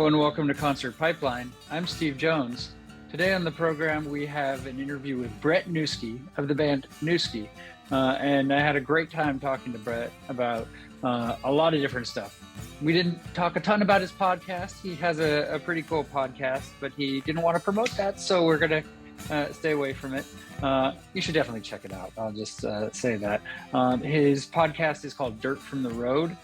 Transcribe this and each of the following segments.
Hello and welcome to Concert Pipeline. I'm Steve Jones. Today on the program we have an interview with Brett Newski of the band Newski. And I had a great time talking to Brett about a lot of different stuff. We didn't talk a ton about his podcast. He has a pretty cool podcast, but he didn't want to promote that, so we're going to stay away from it. You should definitely check it out. I'll just say that. His podcast is called Dirt from the Road.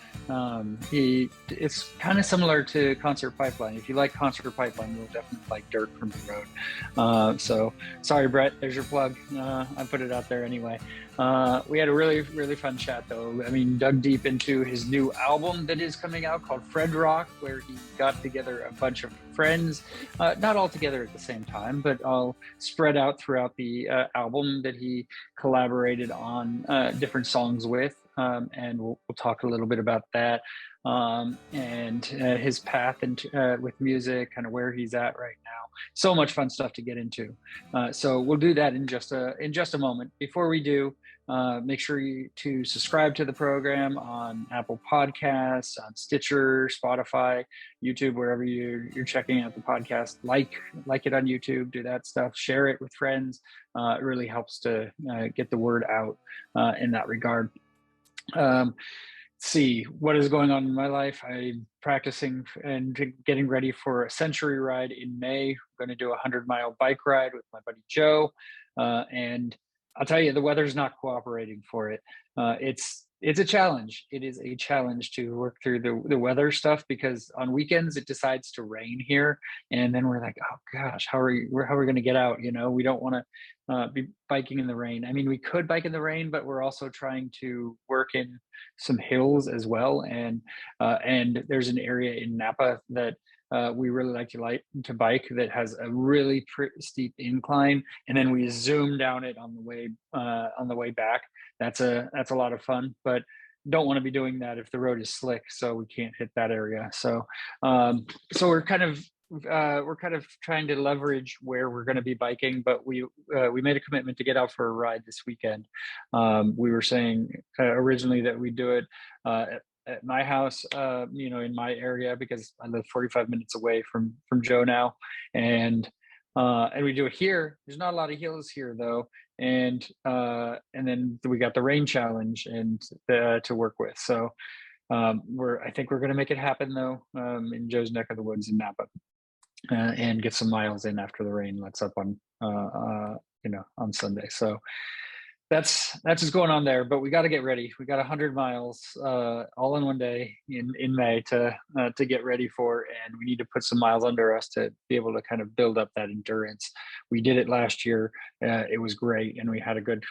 It's kind of similar to Concert Pipeline. If you like Concert Pipeline, you'll definitely like Dirt from the Road. So sorry, Brett, there's your plug. I put it out there anyway. We had a really, really fun chat though. I mean, dug deep into his new album that is coming out called Fred Rock, where he got together a bunch of friends, not all together at the same time, but all spread out throughout the album that he collaborated on different songs with. And we'll talk a little bit about that and his path with music, kind of where he's at right now. So much fun stuff to get into. So we'll do that in just a moment. Before we do, make sure to subscribe to the program on Apple Podcasts, on Stitcher, Spotify, YouTube, wherever you're checking out the podcast. Like it on YouTube, do that stuff, share it with friends. It really helps to get the word out in that regard. See what is going on in my life. I'm practicing and getting ready for a century ride in May. I'm going to do a 100-mile bike ride with my buddy Joe, and I'll tell you, the weather's not cooperating for it. It's a challenge. It is a challenge to work through the weather stuff, because on weekends it decides to rain here, and then we're like, oh gosh, how are we going to get out? You know, we don't want to be biking in the rain. I mean, we could bike in the rain, but we're also trying to work in some hills as well, and there's an area in Napa that we really like to bike that has a really steep incline, and then we zoom down it on the way back. That's a lot of fun, but don't want to be doing that if the road is slick, so we can't hit that area. So we're kind of trying to leverage where we're going to be biking, but we made a commitment to get out for a ride this weekend. We were saying originally that we'd do it at my house, in my area, because I live 45 minutes away from Joe now, and we do it here. There's not a lot of hills here though, and then we got the rain challenge and to work with. So I think we're going to make it happen though, in Joe's neck of the woods in Napa, and get some miles in after the rain lets up on Sunday. So that's what's going on there, but we got to get ready. We got 100 miles all in one day in May to get ready for, and we need to put some miles under us to be able to kind of build up that endurance. We did it last year. It was great, and we had a good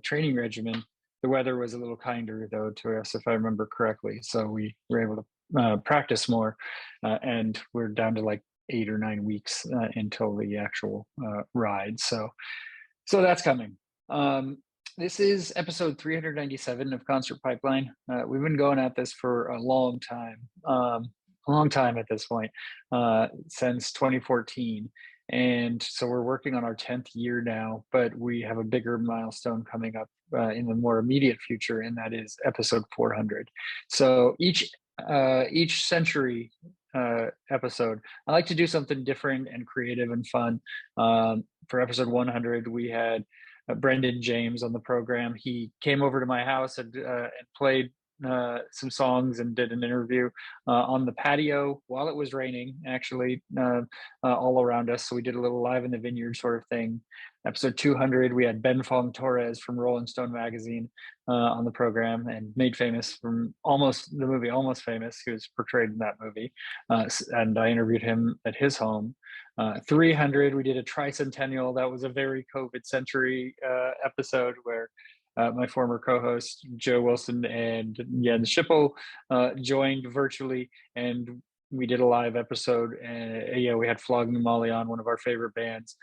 training regimen. The weather was a little kinder though to us, if I remember correctly, so we were able to practice more, and we're down to like 8 or 9 weeks until the actual ride. So that's coming. This is episode 397 of Concert Pipeline. We've been going at this for a long time at this point, since 2014. And so we're working on our 10th year now, but we have a bigger milestone coming up in the more immediate future, and that is episode 400. So each century episode, I like to do something different and creative and fun. For episode 100, we had Brendan James on the program. He came over to my house and played some songs and did an interview on the patio while it was raining, actually, all around us. So we did a little live in the vineyard sort of thing. Episode 200, we had Ben Fong Torres from Rolling Stone magazine on the program, and made famous from the movie Almost Famous. He was portrayed in that movie, and I interviewed him at his home. 300, we did a tricentennial. That was a very COVID century episode where my former co-host Joe Wilson and Jens Schippel joined virtually, and we did a live episode. And we had Flogging Molly on, one of our favorite bands.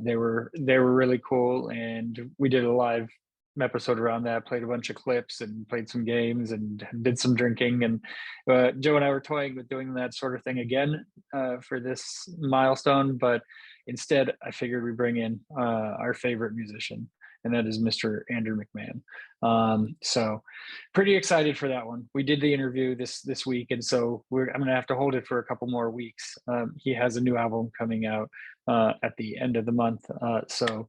They were really cool, and we did a live episode around that, played a bunch of clips and played some games and did some drinking. And Joe and I were toying with doing that sort of thing again for this milestone, but instead I figured we bring in our favorite musician, and that is Mr. Andrew McMahon. So pretty excited for that one. We did the interview this week, and so I'm going to have to hold it for a couple more weeks. He has a new album coming out at the end of the month, so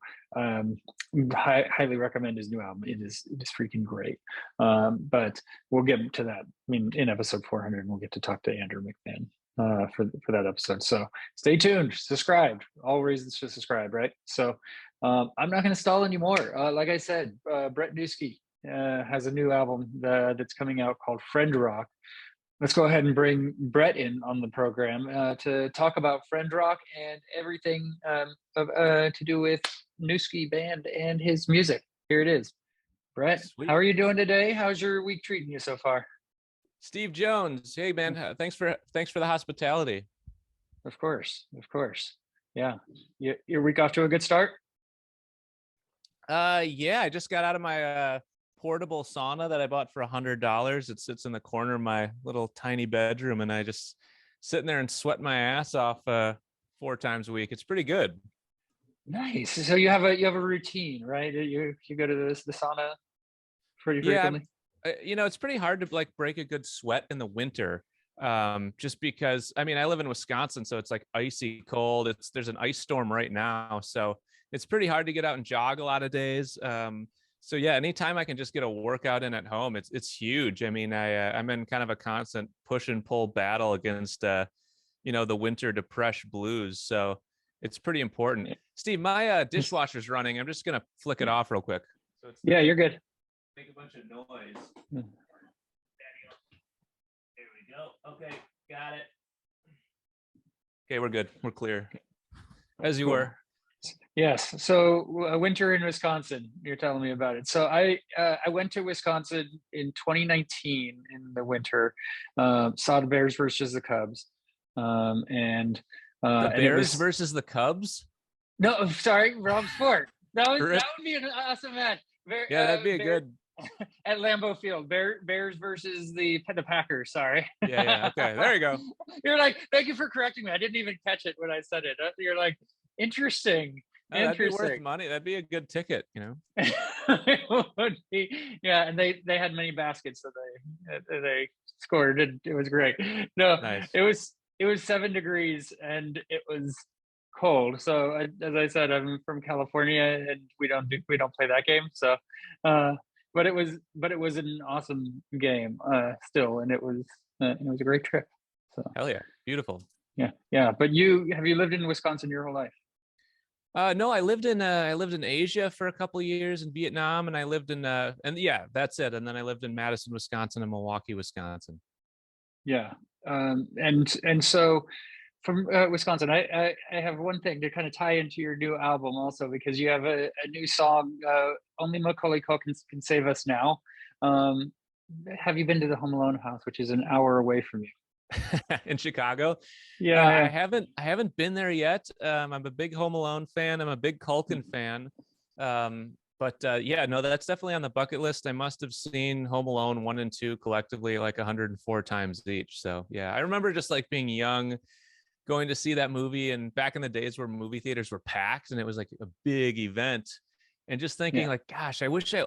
highly recommend his new album. It is freaking great. But we'll get to that. I mean, in episode 400, we'll get to talk to Andrew McMahon for that episode. So stay tuned, subscribe. All reasons to subscribe, right? So I'm not going to stall anymore. Like I said, Brett Newski has a new album that's coming out called Friend Rock. Let's go ahead and bring Brett in on the program to talk about Friend Rock and everything to do with Newski Band and his music. Here it is. Brett, Sweet. How are you doing today? How's your week treating you so far? Steve Jones, hey man, thanks for the hospitality. Of course. Yeah, your week off to a good start. Yeah, I just got out of my portable sauna that I bought for $100. It sits in the corner of my little tiny bedroom, and I just sitting there and sweat my ass off 4 times a week. It's pretty good. Nice. So you have a routine, right? You go to the sauna pretty frequently. Yeah, it's pretty hard to like break a good sweat in the winter. Just because I mean I live in Wisconsin, so it's like icy cold. There's an ice storm right now, so it's pretty hard to get out and jog a lot of days. So yeah, anytime I can just get a workout in at home, it's huge. I mean, I'm in kind of a constant push and pull battle against the winter depression blues. So it's pretty important. Steve, my dishwasher's running. I'm just gonna flick it off real quick. So it's you're good. Make a bunch of noise. There we go. Okay, got it. Okay, we're good. We're clear. As you were. Yes. So winter in Wisconsin, you're telling me about it. So I went to Wisconsin in 2019 in the winter, saw the Bears versus the Cubs, and the Bears versus the Cubs. No, sorry, wrong sport. That would be an awesome match. That'd be a good at Lambeau Field. Bears versus the Packers. Sorry. Yeah. Okay. There you go. You're like, thank you for correcting me. I didn't even catch it when I said it. You're like, interesting. That'd be worth money. That'd be a good ticket, It would be, yeah, and they had many baskets, so they scored. It was great. No, nice. It was 7 degrees and it was cold. So as I said, I'm from California and we don't play that game. So, but it was an awesome game still, and it was a great trip. So hell yeah, beautiful. Yeah. But have you lived in Wisconsin your whole life? No, I lived in Asia for a couple of years in Vietnam, and I lived in and yeah, that's it. And then I lived in Madison, Wisconsin, and Milwaukee, Wisconsin. Yeah, and so from Wisconsin, I have one thing to kind of tie into your new album also, because you have a new song, "Only Macaulay Culkin Can Save Us Now." Have you been to the Home Alone house, which is an hour away from you? In Chicago? Yeah, I haven't been there yet. I'm a big Home Alone fan. I'm a big Culkin fan. But yeah, no, that's definitely on the bucket list. I must have seen Home Alone 1 and 2 collectively like 104 times each. So yeah, I remember just like being young, going to see that movie, and back in the days where movie theaters were packed and it was like a big event, and just thinking like, gosh, I wish I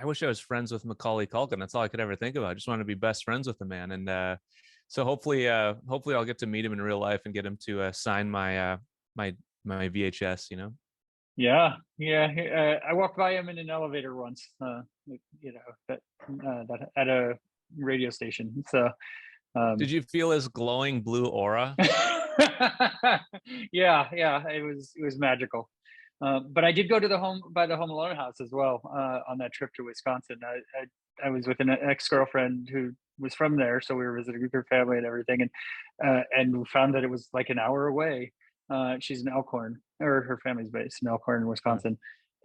was friends with Macaulay Culkin. That's all I could ever think about. I just wanted to be best friends with the man. And so hopefully I'll get to meet him in real life and get him to sign my my VHS, Yeah. I walked by him in an elevator once, that at a radio station. So did you feel his glowing blue aura? Yeah, it was magical. But I did go to the Home Alone house as well on that trip to Wisconsin. I was with an ex-girlfriend who was from there, so we were visiting her family and everything, and we found that it was like an hour away. She's in Elkhorn, or her family's based in Elkhorn, Wisconsin,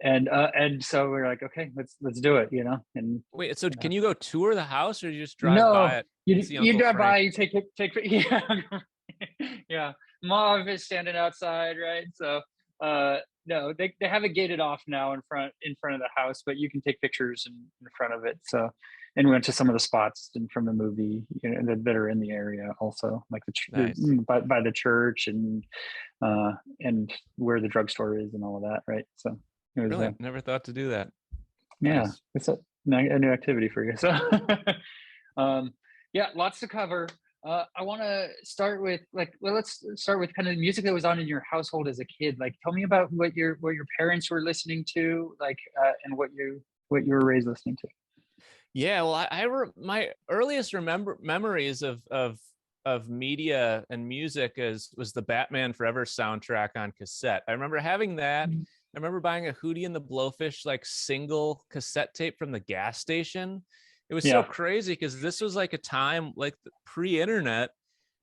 and so we were like, okay, let's do it, And wait, so can you go tour the house, or you just drive by it? You drive by, you take yeah, yeah. Mom is standing outside, right? So no, they have it gated off now in front of the house, but you can take pictures in front of it. So, and we went to some of the spots from the movie, that are in the area also, like by the church and where the drugstore is and all of that, right? So It was Brilliant. Never thought to do that. yeah, Nice. it's a new activity for you. So um, yeah, lots to cover. I want to start with let's start with kind of the music that was on in your household as a kid. Like, tell me about what your parents were listening to, and what you were raised listening to. Yeah, well, my earliest memories of media and music was the Batman Forever soundtrack on cassette. I remember having that. I remember buying a Hootie and the Blowfish like single cassette tape from the gas station. It was so Yeah, crazy because this was like a time like pre-internet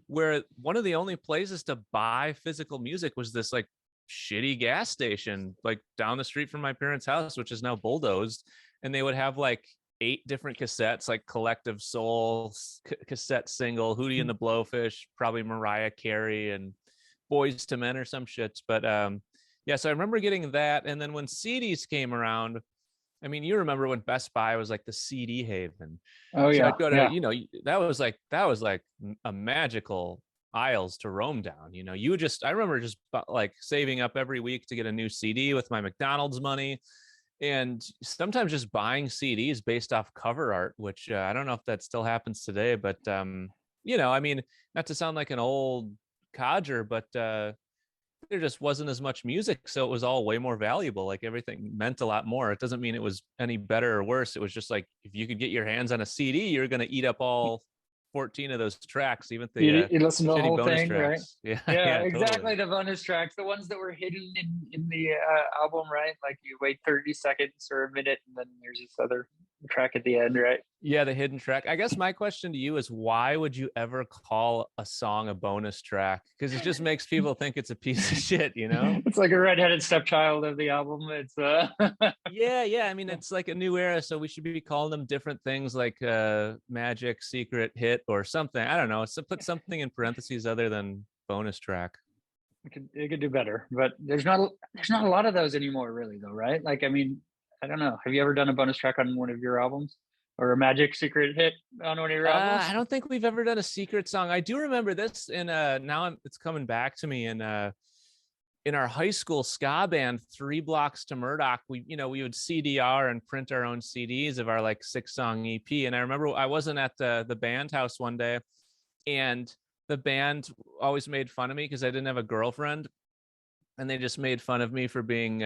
where one of the only places to buy physical music was this like shitty gas station like down the street from my parents' house, which is now bulldozed, and they would have like 8 different cassettes, like Collective Soul cassette single, Hootie and the Blowfish, probably Mariah Carey and Boys to Men or some shits. But yeah, so I remember getting that, and then when CDs came around, I mean, you remember when Best Buy was like the CD haven. oh So yeah, I'd go to, yeah. that was like a magical aisles to roam down. You would I remember just like saving up every week to get a new CD with my McDonald's money, and sometimes just buying CDs based off cover art, which I don't know if that still happens today, but I mean, not to sound like an old codger, but there just wasn't as much music, so it was all way more valuable. Like everything meant a lot more. It doesn't mean it was any better or worse. It was just like if you could get your hands on a CD, you're going to eat up all 14 of those tracks, even the You listen to the shitty whole bonus thing, right? tracks. Yeah, Yeah, yeah, totally. exactly. The bonus tracks, the ones that were hidden in the album, right? Like you wait 30 seconds or a minute, and then there's this other track at the end, right? Yeah, the hidden track. I guess my question to you is why would you ever call a song a bonus track? Because it just makes people think it's a piece of shit, you know? It's like a redheaded stepchild of the album. It's Yeah, yeah. I mean, it's like a new era, so we should be calling them different things like magic, secret, hit, or something. I don't know. So put something in parentheses other than bonus track. it could do better, but there's not a lot of those anymore, really, though, right? Like, I mean, I don't know. Have you ever done a bonus track on one of your albums, or a magic secret hit on one of your albums? I don't think we've ever done a secret song. I do remember this in it's coming back to me in our high school ska band, 3 Blocks to Murdoch. We would CDR and print our own CDs of our like 6-song EP. And I remember I wasn't at the band house one day, and the band always made fun of me because I didn't have a girlfriend, and they just made fun of me for being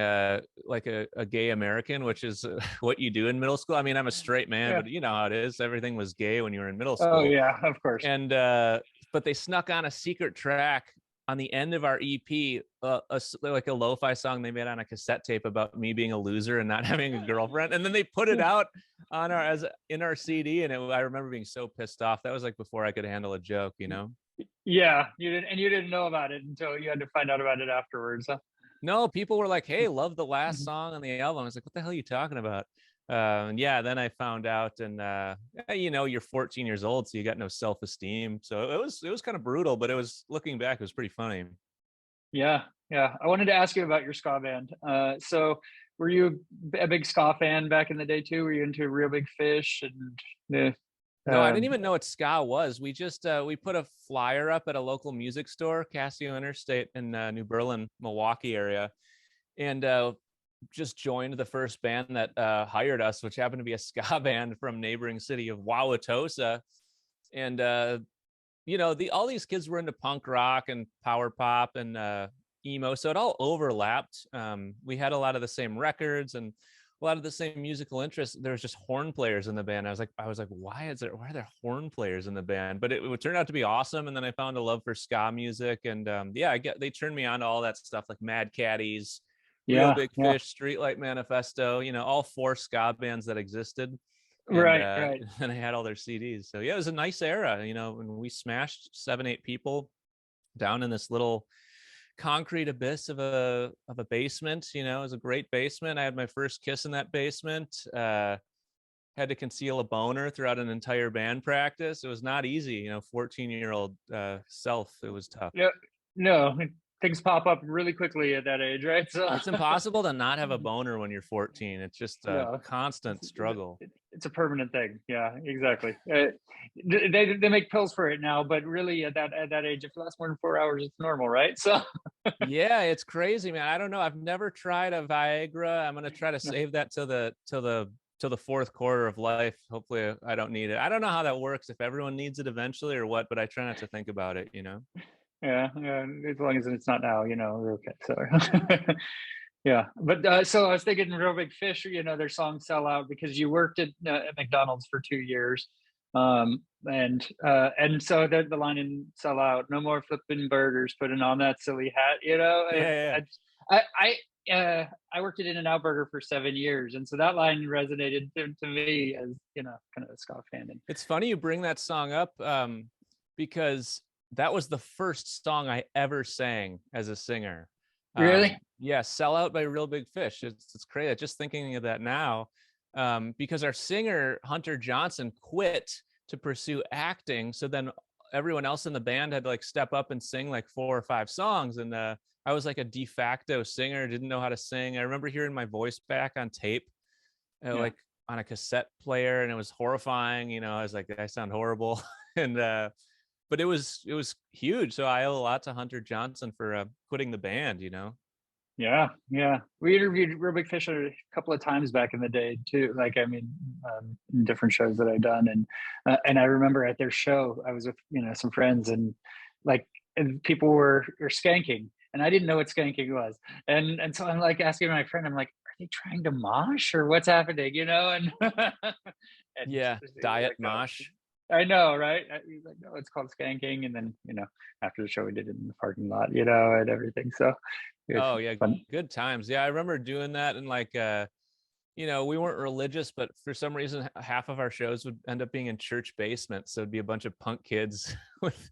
like a gay American, which is what you do in middle school. I mean, I'm a straight man, Yeah. but you know how it is. Everything was gay when you were in middle Oh school. yeah, of course. And but they snuck on a secret track on the end of our EP, like a lo-fi song they made on a cassette tape about me being a loser and not having a girlfriend, and then they put it out on in our CD, and I remember being so pissed off. That was like before I could handle a joke, you know. Yeah, you didn't know about it until you had to find out about it afterwards. Huh? No, people were like, "Hey, love the last Mhm. song on the album." I was like, "What the hell are you talking about?" And yeah, then I found out, and you're 14 years old, so you got no self-esteem. So it was kind of brutal, but looking back, it was pretty funny. Yeah, yeah. I wanted to ask you about your ska band. So, were you a big ska fan back in the day too? Were you into Real Big Fish and the? No, I didn't Um, even know what ska was. We just we put a flyer up at a local music store, Casio Interstate in New Berlin, Milwaukee area, and just joined the first band that hired us, which happened to be a ska band from neighboring city of Wauwatosa. And all these kids were into punk rock and power pop and emo, so it all overlapped. We had a lot of the same records and a lot of the same musical interests. There was just horn players in the band. I was like, why are there horn players in the band? But it would turn out to be awesome. And then I found a love for ska music, and they turned me on to all that stuff like Mad Caddies, Real yeah, Big yeah. Fish, Streetlight Manifesto. All 4 ska bands that existed, and Right, right. and I had all their CDs. So yeah, it was a nice era. When we smashed 7, 8 people down in this little concrete abyss of a basement. It was a great basement. I had my first kiss in that basement. Had to conceal a boner throughout an entire band practice. It was not easy. 14-year-old self. It was tough. No, no. Things pop up really quickly at that age, right? So, It's impossible to not have a boner when you're 14. It's just a no, constant struggle. it's a permanent thing. Yeah, exactly. They make pills for it now, but really at that age, if it lasts more than 4 hours, it's normal, right? So, Yeah, it's crazy, man. I don't know. I've never tried a Viagra. I'm gonna try to save that till the fourth quarter of life. Hopefully, I don't need it. I don't know how that works. If everyone needs it eventually or what, but I try not to think about it. You know. Yeah, yeah, as long as it's not now, we're okay. So, yeah. But so I was thinking, Real Big Fish, their song "Sell Out" because you worked at McDonald's for 2 years, and so the line in "Sell Out," no more flipping burgers, putting on that silly hat, Yeah, and yeah, yeah. I worked at In-N-Out Burger for 7 years, and so that line resonated to me as kind of a ska fan. And It's funny you bring that song up, because that was the first song I ever sang as a singer. really, Yeah, "Sell Out" by Real Big Fish. It's crazy. Just thinking of that now, because our singer Hunter Johnson quit to pursue acting. So then everyone else in the band had to like step up and sing like 4 or 5 songs, and I was like a de facto singer, didn't know how to sing. I remember hearing my voice back on tape, yeah, like on a cassette player, and it was horrifying. I was like, I sound horrible, and but it was huge. So I owe a lot to Hunter Johnson for quitting the band. yeah, yeah. We interviewed Real Big Fish a couple of times back in the day too. Like, I mean, in different shows that I've done, and I remember at their show, I was with some friends, and like, and people were skanking, and I didn't know what skanking was, and so I'm like asking my friend, I'm like, are they trying to mosh or what's happening, And and Yeah, he was diet like, no. mosh. I know, right? He's like, no, it's called skanking, and then after the show, we did it in the parking lot, and everything. So it was Oh yeah, fun. good times. Yeah, I remember doing that, and like we weren't religious, but for some reason half of our shows would end up being in church basements. So it'd be a bunch of punk kids with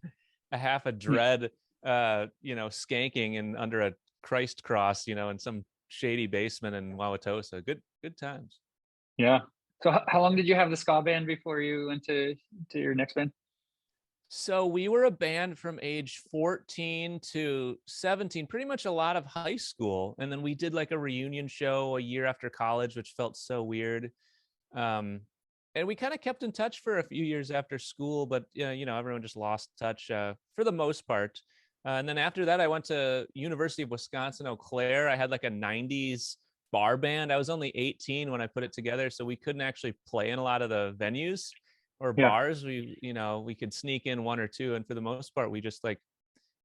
a half a dread skanking and under a Christ cross, in some shady basement in Wauwatosa. Good times. Yeah. So how long did you have the ska band before you went to your next band? So we were a band from age 14 to 17, pretty much a lot of high school. And then we did like a reunion show a year after college, which felt so weird. Um, and we kind of kept in touch for a few years after school, but everyone just lost touch for the most part. And then after that, I went to University of Wisconsin Eau Claire. I had like a 90s bar band. I was only 18 when I put it together, so we couldn't actually play in a lot of the venues or Yeah. bars. We could sneak in one or two, and for the most part, we just like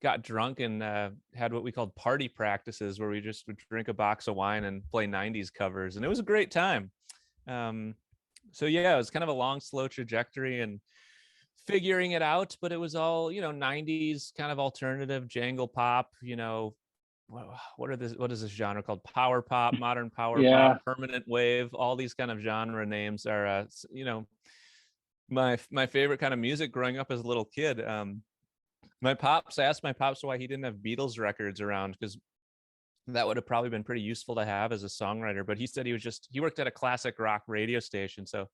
got drunk and had what we called party practices, where we just would drink a box of wine and play 90s covers, and it was a great time. Um, so yeah, it was kind of a long, slow trajectory and figuring it out, but it was all 90s kind of alternative jangle pop. What is this genre called? Power pop, modern power pop, Yeah. permanent wave. All these kind of genre names are my favorite kind of music growing up as a little kid. I asked my pops why he didn't have Beatles records around, because that would have probably been pretty useful to have as a songwriter. But he said he worked at a classic rock radio station, so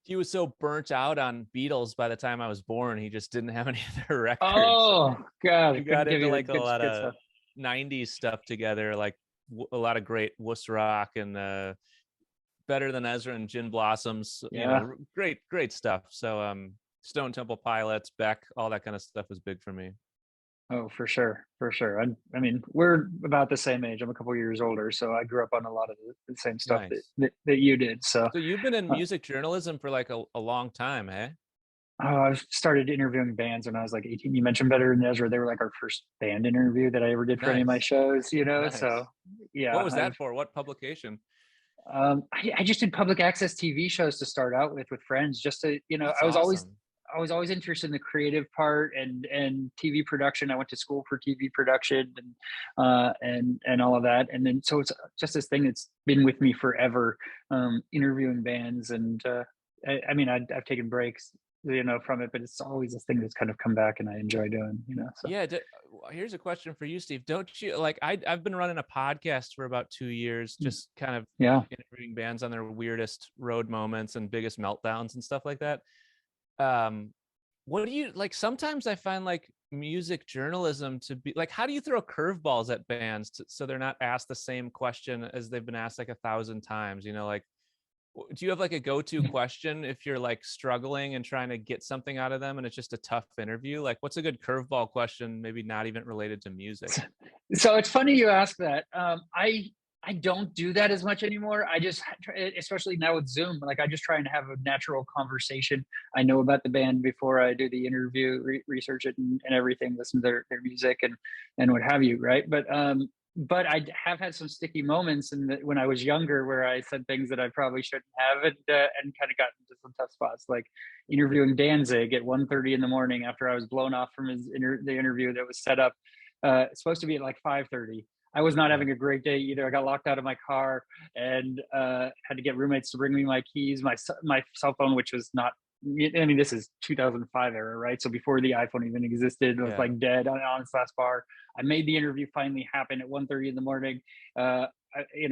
he was so burnt out on Beatles by the time I was born, he just didn't have any of their records. So Oh God, we I couldn't got give into you the like a good lot good of stuff. 90s stuff together, like a lot of great Wuss Rock and Better Than Ezra and Gin Blossoms, Yeah. great stuff. So Stone Temple Pilots, Beck, all that kind of stuff was big for me. Oh, for sure, for sure. I mean, we're about the same age. I'm a couple years older, so I grew up on a lot of the same stuff that, Nice. that you did. So, So you've been in uh, music journalism for like a long time, eh? I started interviewing bands when I was like 18. You mentioned Better Than Ezra. They were like our first band interview that I ever did for any of my Nice. shows, So, Nice. yeah, What was that for? What publication? I just did public access TV shows to start out with friends, just to, That's awesome. I was always interested in the creative part and TV production. I went to school for TV production and all of that. And then so it's just this thing that's been with me forever, interviewing bands. And I mean, I've taken breaks, from it, but it's always this thing that's kind of come back and I enjoy doing, So Yeah. Here's a question for you, Steve. Don't you like? I've been running a podcast for about 2 years, just kind of yeah. interviewing bands on their weirdest road moments and biggest meltdowns and stuff like that. Um, what do you like? Sometimes I find like music journalism to be like, how do you throw curveballs at bands so they're not asked the same question as they've been asked like 1,000 times? Like Do you have like a go-to question if you're like struggling and trying to get something out of them and it's just a tough interview? Like, what's a good curveball question, maybe not even related to music? So it's funny you ask that. I don't do that as much anymore. I just, especially now with Zoom, like I just try and have a natural conversation. I know about the band before I do the interview, research it and everything, listen to their music and what have you, right? But I have had some sticky moments when I was younger where I said things that I probably shouldn't have, and kind of got into some tough spots, like interviewing Danzig at 1:30 in the morning after I was blown off from the interview that was set up supposed to be at like 5:30. I was not Yeah. having a great day either. I got locked out of my car and had to get roommates to bring me my keys, my cell phone, which was not. I mean, this is 2005 era, right? So before the iPhone even existed, it was Yeah. like dead on its last bar. I made the interview finally happen at 1:30 in the morning. So I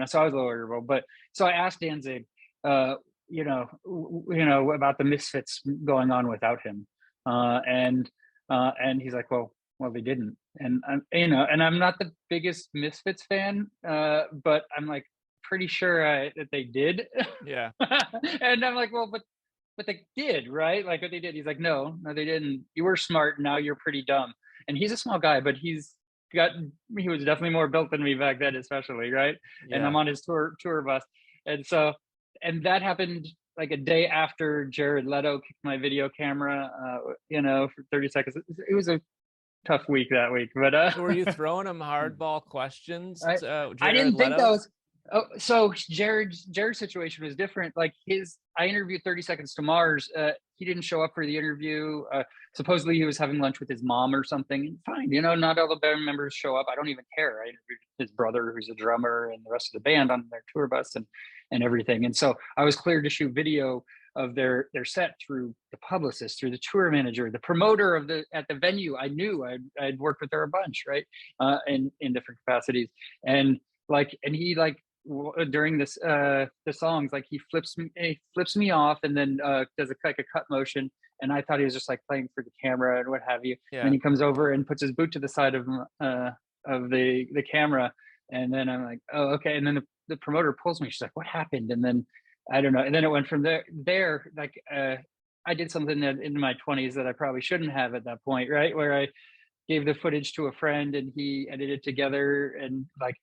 was a little irritable, but so I asked Danzig, uh, about the misfits going on without him, and he's like, well, they didn't, and I'm not the biggest Misfits fan, but I'm like pretty sure that they did, Yeah. and I'm like, well, but they did, right? Like what they did. He's like, no, they didn't. You were smart. Now you're pretty dumb. And he's a small guy, but he was definitely more built than me back then, especially, right? And Yeah. I'm on his tour bus, and so, and that happened like a day after Jared Leto kicked my video camera, for 30 seconds. It was a tough week that week, but So were you throwing him hardball questions, I I Jared didn't think that Leto? was. Oh, so Jared's situation was different. Like I interviewed 30 Seconds to Mars. He didn't show up for the interview. Supposedly he was having lunch with his mom or something. Fine, not all the band members show up. I don't even care. I interviewed his brother, who's a drummer, and the rest of the band on their tour bus and everything. And so I was cleared to shoot video of their set through the publicist, through the tour manager, the promoter at the venue. I knew I'd worked with her a bunch, right, in different capacities, and he during the songs, like he flips me off and then does like a cut motion, and I thought he was just like playing for the camera and what have you. And then Yeah. he comes over and puts his boot to the side of the camera, and then I'm like, oh, okay. And then the promoter pulls me. She's like, what happened? And then I don't know. And then it went from there like I did something that in my 20s that I probably shouldn't have at that point, right? Where I gave the footage to a friend and he edited together, and like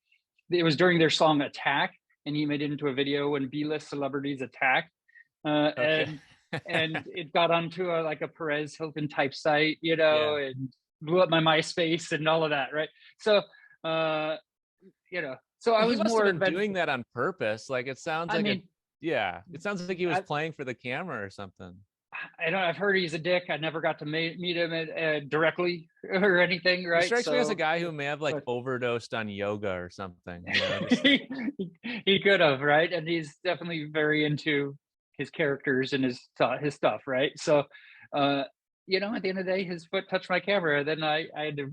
it was during their song Attack, and he made it into a video when B-list celebrities attack, Okay. and it got onto a Perez Hilton type site, Yeah. and blew up my MySpace and all of that, right? So uh so I Well, he was must have more been event. doing that on purpose. Like it sounds I like mean, it sounds like he was I, playing for the camera or something. I don't. I've heard he's a dick. I never got to meet him directly or anything, He right? strikes me as a So, guy who may have like but overdosed on yoga or something, just he could have, right? And he's definitely very into his characters and his stuff, right? So, uh, at the end of the day, his foot touched my camera. Then I had to,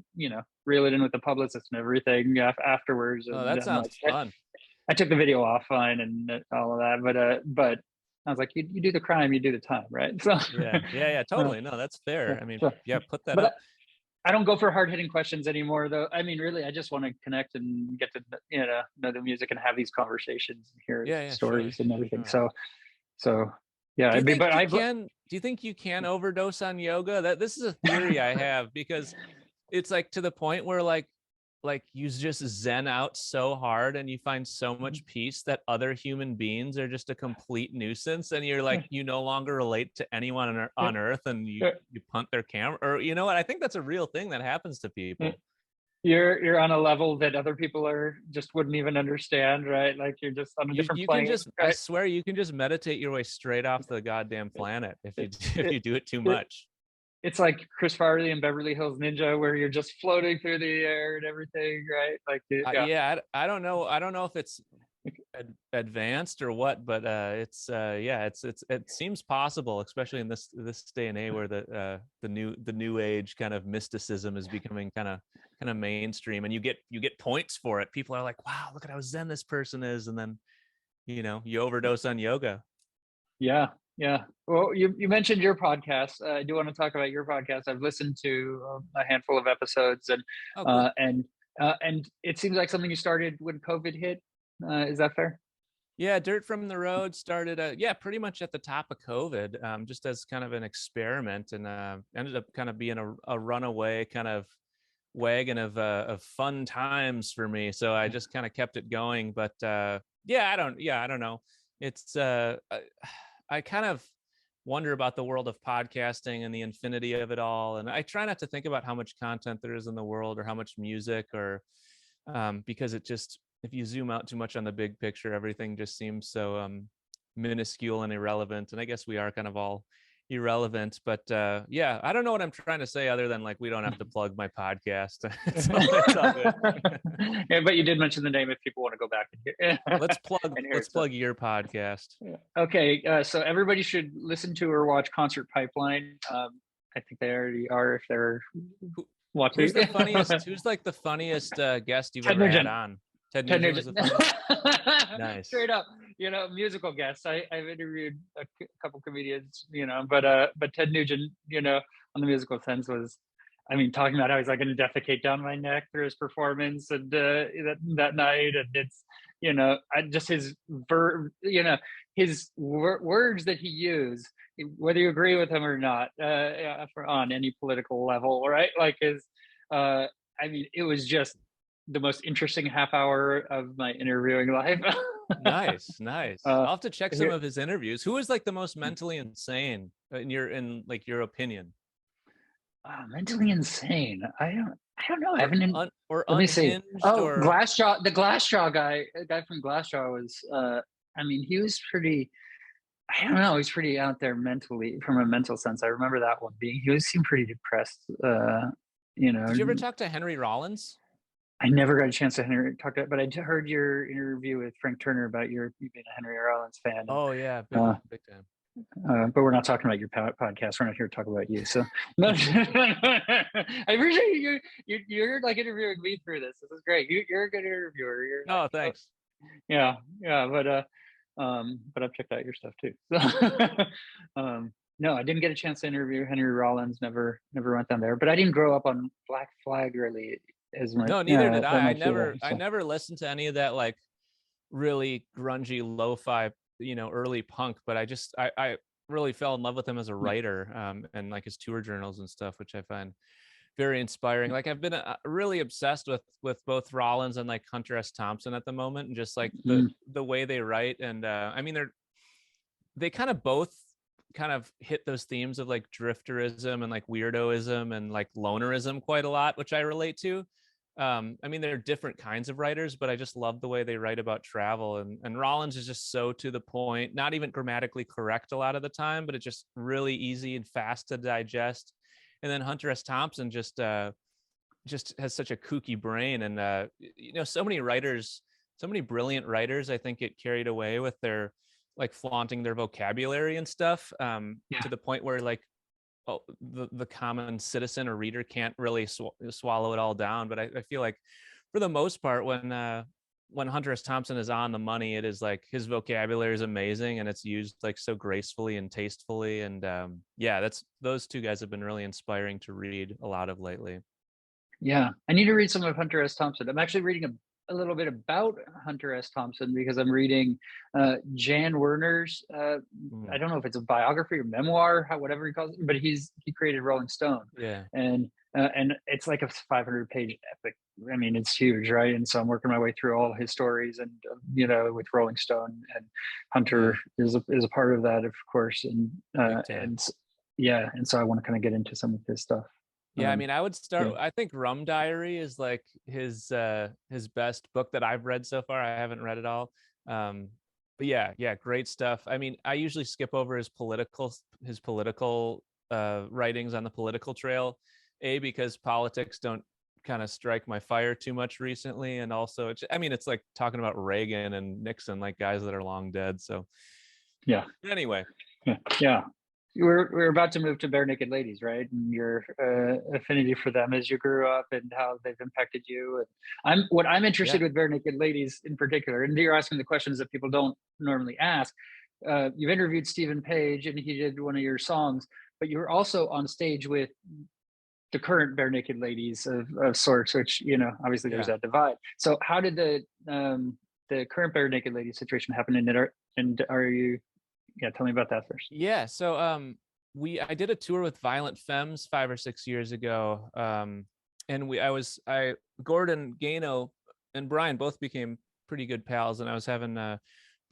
reel it in with the publicist and everything afterwards. oh, And that then sounds fun. I took the video off fine and all of that, but I was like, you do the crime, you do the time, right? So, Yeah. Yeah. Yeah. uh, Totally. No, that's fair. I mean, so, yeah, put that but up. I don't go for hard hitting questions anymore, though. I mean, really, I just want to connect and get to know the music and have these conversations and hear Yeah. Yeah. Sure. stories and everything. Sure. So yeah, Do I you mean, think but you I've can? Do you think you can overdose on yoga? This is a theory I have because it's like to the point where like you just zen out so hard and you find so much peace that other human beings are just a complete nuisance and you're like you no longer relate to anyone on earth and you punt their camera or you know what, I think that's a real thing that happens to people. you're on a level that other people are just wouldn't even understand, right? Like you're just on a you different you can plane, just, I right? swear you can just meditate your way straight off the goddamn planet if you It, if it, you do it too it, much. it's like Chris Farley and Beverly Hills Ninja, where you're just floating through the air and everything, right? Like, yeah. Yeah, I don't know. I don't know if it's advanced or what, but yeah, it seems possible, especially in this day and age where the new age kind of mysticism is becoming kind of mainstream, and you get points for it. People are like, wow, look at how zen this person is, and then you overdose on yoga. Yeah, yeah. Well, you mentioned your podcast. I do want to talk about your podcast. I've listened to a handful of episodes, and Oh, uh, cool. and and it seems like something you started when COVID hit. Is that fair? Yeah, Dirt from the Road started, pretty much at the top of COVID, just as kind of an experiment, and ended up kind of being a runaway kind of wagon of fun times for me. So I just kind of kept it going. But I don't know. It's I kind of wonder about the world of podcasting and the infinity of it all. And I try not to think about how much content there is in the world or how much music or because it just, if you zoom out too much on the big picture, everything just seems so minuscule and irrelevant. And I guess we are kind of all irrelevant, but I don't know what I'm trying to say other than like we don't have to plug my podcast. It's all good. Yeah, but you did mention the name if people want to go back and hear. Let's plug your podcast. Okay, so everybody should listen to or watch Concert Pipeline. I think they already are if they're watching. Who's the funniest? Who's like the funniest guest you've ever had on? Ted Nugent was the funniest. Nice. Straight up, musical guests. I've interviewed a couple comedians, but Ted Nugent, on the musical sense was, I mean, talking about how he's like going to defecate down my neck through his performance and that night, and it's, just his his words that he used, whether you agree with him or not, on any political level, right? Like I mean, it was just the most interesting half hour of my interviewing life. Nice. I'll have to check some of his interviews. Who is like the most mentally insane in your opinion? Mentally insane. I don't know. I haven't. Let me see. Oh, or... Glassjaw. The Glassjaw guy. The guy from Glassjaw was. I mean, he was pretty. I don't know. He's pretty out there mentally, from a mental sense. I remember that one being. He seemed pretty depressed. Did you ever talk to Henry Rollins? I never got a chance to talk to it, but I heard your interview with Frank Turner about you being a Henry Rollins fan. Oh yeah, big time. But we're not talking about your podcast. We're not here to talk about you. So I appreciate you're like interviewing me through this. This is great. You're a good interviewer. Thanks. Yeah, but I've checked out your stuff too. So, no, I didn't get a chance to interview Henry Rollins. Never went down there. But I didn't grow up on Black Flag really as much. No, neither did I. I never listened to any of that like really grungy lo-fi, early punk, but I really fell in love with him as a writer, and like his tour journals and stuff, which I find very inspiring. Like I've been really obsessed with both Rollins and like Hunter S. Thompson at the moment, and just like the way they write. And I mean, they kind of both kind of hit those themes of like drifterism and like weirdoism and like lonerism quite a lot, which I relate to. I mean, they're different kinds of writers, but I just love the way they write about travel. And Rollins is just so to the point, not even grammatically correct a lot of the time, but it's just really easy and fast to digest. And then Hunter S. Thompson just has such a kooky brain. And, so many writers, so many brilliant writers, I think, get carried away with their like flaunting their vocabulary and stuff, to the point where like, the common citizen or reader can't really swallow it all down. But I feel like for the most part, when Hunter S. Thompson is on the money, it is like his vocabulary is amazing and it's used like so gracefully and tastefully. And those two guys have been really inspiring to read a lot of lately. Yeah, I need to read some of Hunter S. Thompson. I'm actually reading a little bit about Hunter S. Thompson because I'm reading Jan Werner's, I don't know if it's a biography or memoir, whatever he calls it, but he created Rolling Stone. Yeah. And it's like a 500-page epic. I mean, it's huge, right? And so I'm working my way through all his stories, and with Rolling Stone, and Hunter is a part of that, of course. And so I want to kind of get into some of his stuff. Yeah, I mean, I would start. I think Rum Diary is like his best book that I've read so far. I haven't read it all, but yeah, great stuff. I mean, I usually skip over his political writings on the political trail, because politics don't kind of strike my fire too much recently, and also, it's like talking about Reagan and Nixon, like guys that are long dead. So, yeah. Anyway, yeah. We're about to move to Barenaked Ladies, right? And your affinity for them as you grew up and how they've impacted you. And I'm interested with Barenaked Ladies in particular. And you're asking the questions that people don't normally ask. You've interviewed Stephen Page, and he did one of your songs, but you were also on stage with the current Barenaked Ladies of sorts, which obviously there's that divide. So how did the the current Barenaked Ladies situation happened, and are you? Yeah, tell me about that first. Yeah. So I did a tour with Violent Femmes 5 or 6 years ago. And I Gordon Gano and Brian both became pretty good pals, and I was having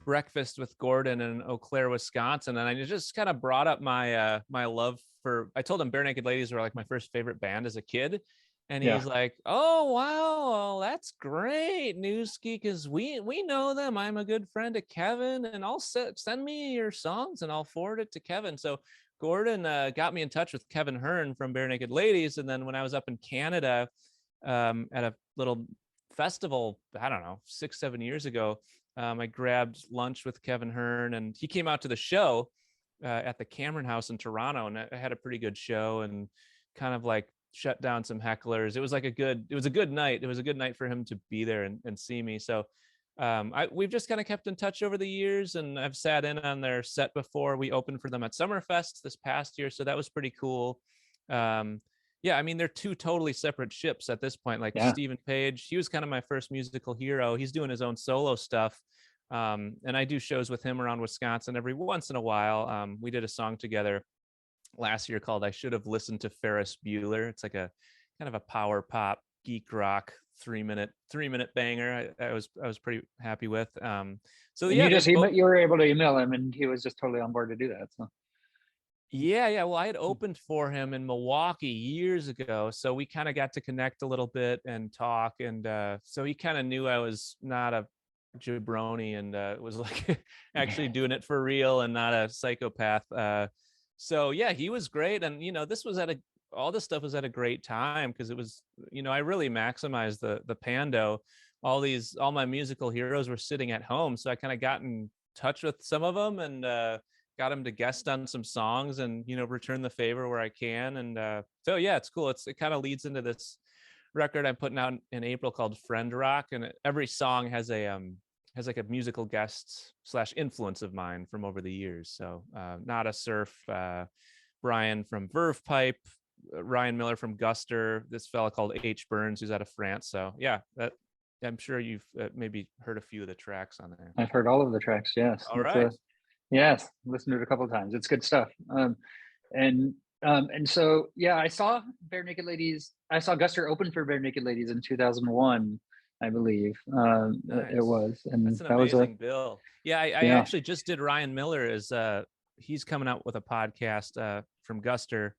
breakfast with Gordon in Eau Claire, Wisconsin, and I just kind of brought up my love for. I told him Barenaked Ladies were like my first favorite band as a kid, and Yeah. he's like, "Oh wow, well, that's great, Newski, because we know them. I'm a good friend of Kevin, and I'll send me your songs, and I'll forward it to Kevin." So Gordon got me in touch with Kevin Hearn from Barenaked Ladies, and then when I was up in Canada at a little festival, I don't know, 6-7 years ago, I grabbed lunch with Kevin Hearn, and he came out to the show at the Cameron House in Toronto, and I had a pretty good show and kind of like shut down some hecklers. It was a good night. It was a good night for him to be there and see me. So we've just kind of kept in touch over the years, and I've sat in on their set before. We opened for them at Summerfest this past year, so that was pretty cool. Yeah, I mean, they're two totally separate ships at this point. Like Yeah. Stephen Page, he was kind of my first musical hero. He's doing his own solo stuff. And I do shows with him around Wisconsin every once in a while. We did a song together last year called I Should Have Listened to Ferris Bueller. It's like a kind of a power pop geek rock 3-minute banger. I was pretty happy with. So And yeah, they both. you were able to email him, and he was just totally on board to do that. So Yeah. Well, I had opened for him in Milwaukee years ago, so we kind of got to connect a little bit and talk, and so he kind of knew I was not a jabroni, and was like actually doing it for real and not a psychopath. So yeah, he was great, and this was all this stuff was at a great time because it was, I really maximized the Pando. All my musical heroes were sitting at home, so I kind of got in touch with some of them and got him to guest on some songs and return the favor where I can. And so yeah, it's cool. It kind of leads into this record I'm putting out in April called Friend Rock, and every song has like a musical guest / influence of mine from over the years. So Nada Surf, Brian from Verve Pipe, Ryan Miller from Guster, this fella called H Burns who's out of France. So yeah, that I'm sure you've maybe heard a few of the tracks on there. I've heard all of the tracks. Yes, All right. yes, listened to it a couple of times. It's good stuff. And so yeah, I saw Barenaked Ladies. I saw Guster open for Barenaked Ladies in 2001, I believe. Nice. It was, and That's an that was amazing bill. Yeah, I yeah. actually just did Ryan Miller as he's coming out with a podcast from Guster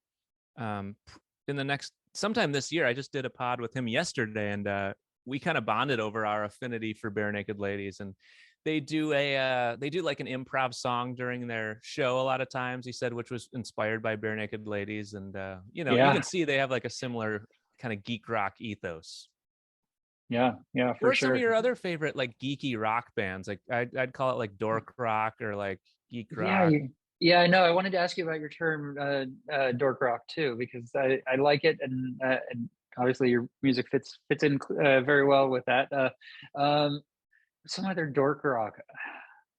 in the next sometime this year. I just did a pod with him yesterday, and we kind of bonded over our affinity for Barenaked Ladies. And they do like an improv song during their show a lot of times, he said, which was inspired by Barenaked Ladies. And you can see they have like a similar kind of geek rock ethos. Yeah, What for are some of sure. your other favorite like geeky rock bands? Like I'd call it like dork rock or like geek rock. Yeah, I know. I wanted to ask you about your term dork rock too, because I like it, and obviously your music fits in very well with that. Some other dork rock,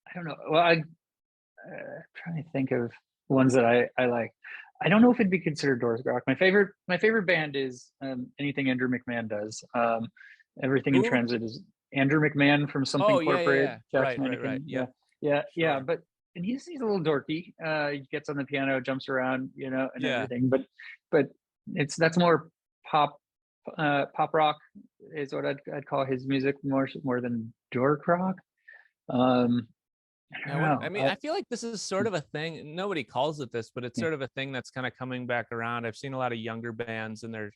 I don't know. Well, I'm trying to think of ones that I like. I don't know if it'd be considered dork rock. My favorite band is anything Andrew McMahon does. Everything in Who? Transit is Andrew McMahon from Something Oh Corporate. yeah. Jack's Right. Mannequin. Yep. Yeah. Sure. But and he's a little dorky. He gets on the piano, jumps around, and Yeah. everything. But that's more pop rock is what I'd call his music, more than dork rock. I don't know. I mean, I feel like this is sort of a thing. Nobody calls it this, but it's Yeah. sort of a thing that's kind of coming back around. I've seen a lot of younger bands in their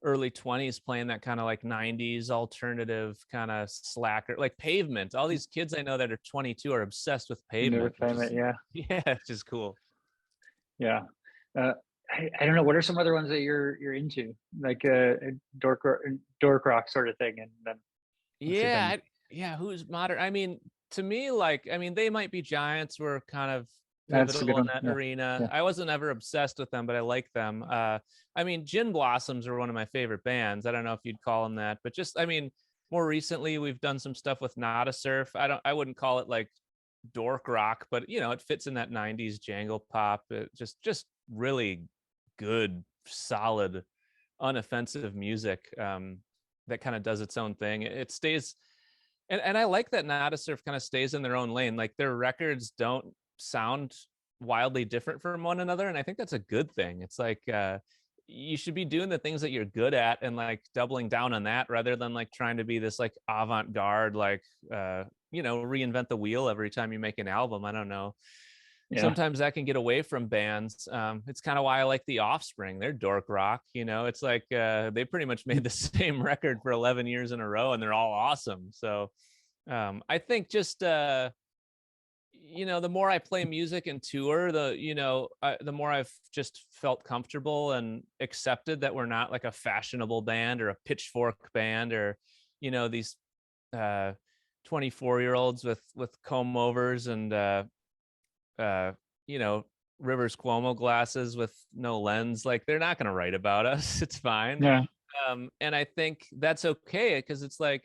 early 20s playing that kind of like 90s alternative kind of slacker, like Pavement. All these kids I know that are 22 are obsessed with Pavement, which is, Yeah. yeah, it's just cool. Yeah. I don't know. What are some other ones that you're into, like dork rock sort of thing? And then Yeah, who's modern? I mean, to me, like, I mean, They Might Be Giants were kind of that's a good pivotal in one. that Yeah. arena. Yeah. I wasn't ever obsessed with them, but I like them. I mean, Gin Blossoms are one of my favorite bands. I don't know if you'd call them that, but just, I mean, more recently we've done some stuff with Nada Surf. I wouldn't call it like dork rock, but it fits in that 90s jangle pop. Just really good, solid, unoffensive music that kind of does its own thing. It stays And I like that Nada Surf kind of stays in their own lane. Like their records don't sound wildly different from one another, and I think that's a good thing. It's like you should be doing the things that you're good at and like doubling down on that rather than like trying to be this like avant-garde like reinvent the wheel every time you make an album. I don't know, Yeah. sometimes that can get away from bands. It's kind of why I like the Offspring. They're dork rock. It's like they pretty much made the same record for 11 years in a row, and they're all awesome. So I think just the more I play music and tour, the more I've just felt comfortable and accepted that we're not like a fashionable band or a pitchfork band or these 24-year-olds with comb overs and uh, you know, Rivers Cuomo glasses with no lens. Like they're not going to write about us. It's fine. Yeah. And I think that's okay because it's like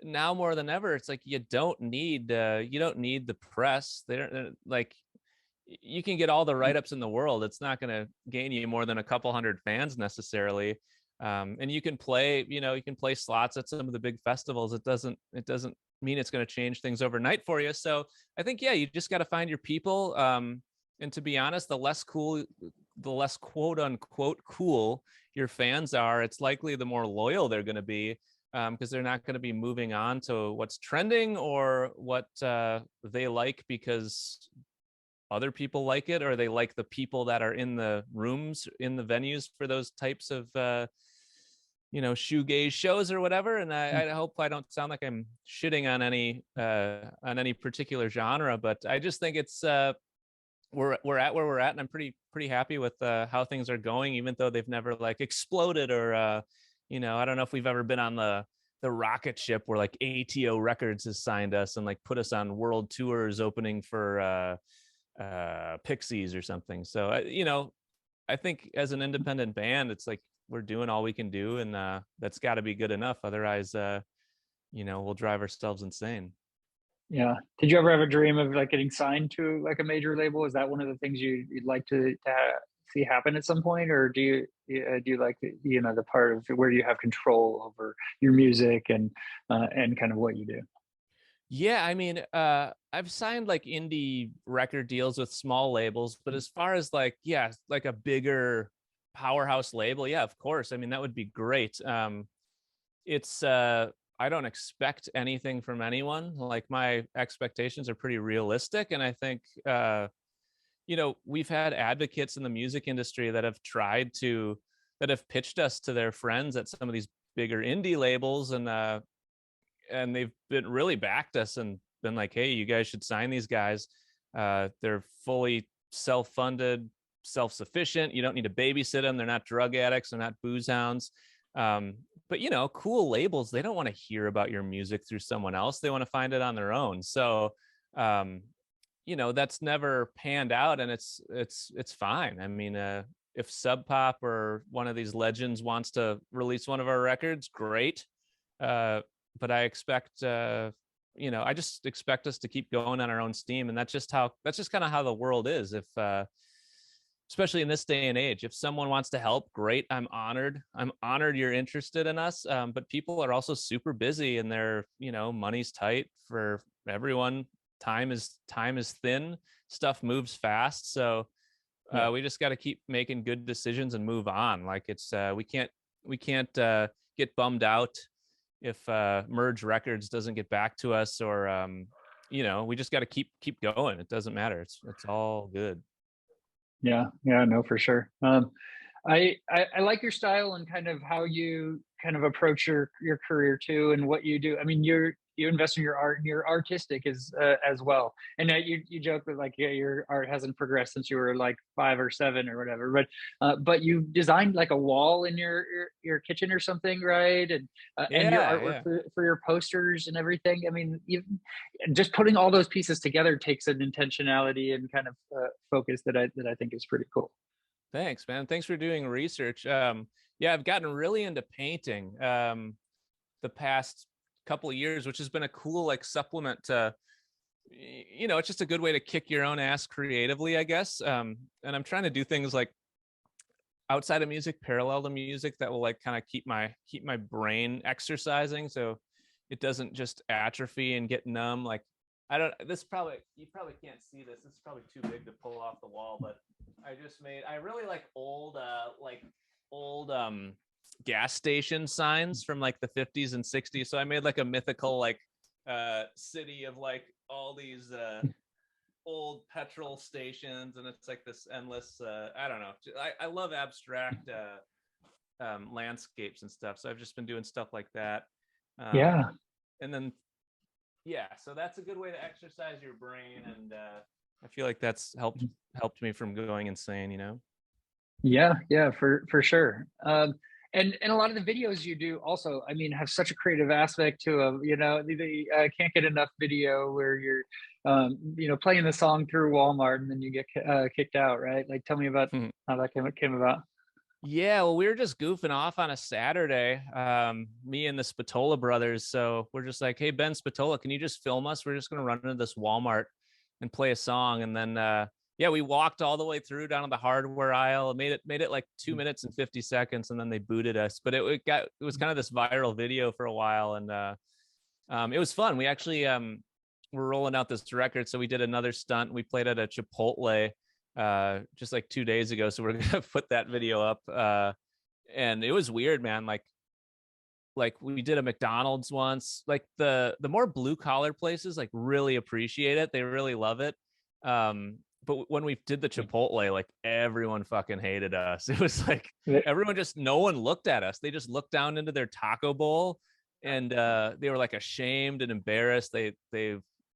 now more than ever, it's like you don't need the press. They're like you can get all the write-ups in the world. It's not going to gain you more than a couple hundred fans necessarily. And you can play slots at some of the big festivals. It doesn't mean it's going to change things overnight for you. So I think, yeah, you just got to find your people. And to be honest, the less quote unquote cool your fans are, it's likely the more loyal they're going to be, because they're not going to be moving on to what's trending or what they like because other people like it, or they like the people that are in the rooms in the venues for those types of shoegaze shows or whatever. And I hope I don't sound like I'm shitting on any particular genre, but I just think it's we're at where we're at, and I'm pretty happy with how things are going, even though they've never like exploded or I don't know if we've ever been on the rocket ship where like ATO Records has signed us and like put us on world tours opening for Pixies or something. So I think as an independent band, it's like we're doing all we can do, and that's got to be good enough. Otherwise, we'll drive ourselves insane. Yeah. Did you ever have a dream of like getting signed to like a major label? Is that one of the things you'd like to see happen at some point, or do you like the part of where you have control over your music and kind of what you do? Yeah, I mean, I've signed like indie record deals with small labels, but as far as like, yeah, like a bigger powerhouse label, yeah, of course. I mean, that would be great. It's I don't expect anything from anyone. Like my expectations are pretty realistic, and I think we've had advocates in the music industry that have pitched us to their friends at some of these bigger indie labels, and they've been really backed us and been like, hey, you guys should sign these guys. They're fully self-funded, self-sufficient. You don't need to babysit them. They're not drug addicts. They're not booze hounds. But cool labels, they don't want to hear about your music through someone else. They want to find it on their own. So that's never panned out, and it's fine. I mean, if Sub Pop or one of these legends wants to release one of our records, great. But I expect I just expect us to keep going on our own steam, and that's just kind of how the world is. If especially in this day and age, if someone wants to help, great. I'm honored you're interested in us. But people are also super busy, and their money's tight for everyone. Time is thin. Stuff moves fast, so Yeah. we just got to keep making good decisions and move on. Like it's we can't get bummed out if Merge Records doesn't get back to us, or we just got to keep going. It doesn't matter. It's all good. Yeah, yeah, no, for sure. I like your style and kind of how you kind of approach your career too, and what you do. I mean, you invest in your art, and you're artistic as well. And you joke that like, yeah, your art hasn't progressed since you were like 5 or 7 or whatever. But you designed like a wall in your kitchen or something, right? And your Yeah, artwork yeah. for your posters and everything. I mean, even just putting all those pieces together takes an intentionality and kind of focus that I think is pretty cool. Thanks, man. Thanks for doing research. Yeah, I've gotten really into painting the past couple of years, which has been a cool like supplement to, it's just a good way to kick your own ass creatively, I guess. And I'm trying to do things like outside of music, parallel to music, that will like kind of keep my brain exercising. So it doesn't just atrophy and get numb. Like I don't. This probably you probably can't see this. This is probably too big to pull off the wall, but I really like old gas station signs from like the 50s and 60s. So I made like a mythical like city of like all these old petrol stations, and it's like this endless I don't know. I love abstract landscapes and stuff. So I've just been doing stuff like that. Yeah. And then yeah, so that's a good way to exercise your brain, and I feel like that's helped me from going insane, you know. Yeah, yeah, for sure. And a lot of the videos you do also, I mean, have such a creative aspect to them. You know, can't get enough video where you're, playing the song through Walmart and then you get kicked out, right? Like, tell me about how that came about. Yeah, well, we were just goofing off on a Saturday, me and the Spatola brothers. So we're just like, hey, Ben Spatola, can you just film us? We're just going to run into this Walmart and play a song. And then, yeah, we walked all the way through down to the hardware aisle, made it like 2 minutes and 50 seconds. And then they booted us. But it was kind of this viral video for a while. And it was fun. We actually were rolling out this record. So we did another stunt. We played at a Chipotle just like 2 days ago, so we're gonna put that video up, and it was weird, man. Like we did a McDonald's once. Like the more blue collar places like really appreciate it, they really love it. But when we did the Chipotle, like everyone fucking hated us. It was like everyone just, no one looked at us. They just looked down into their taco bowl, and they were like ashamed and embarrassed. They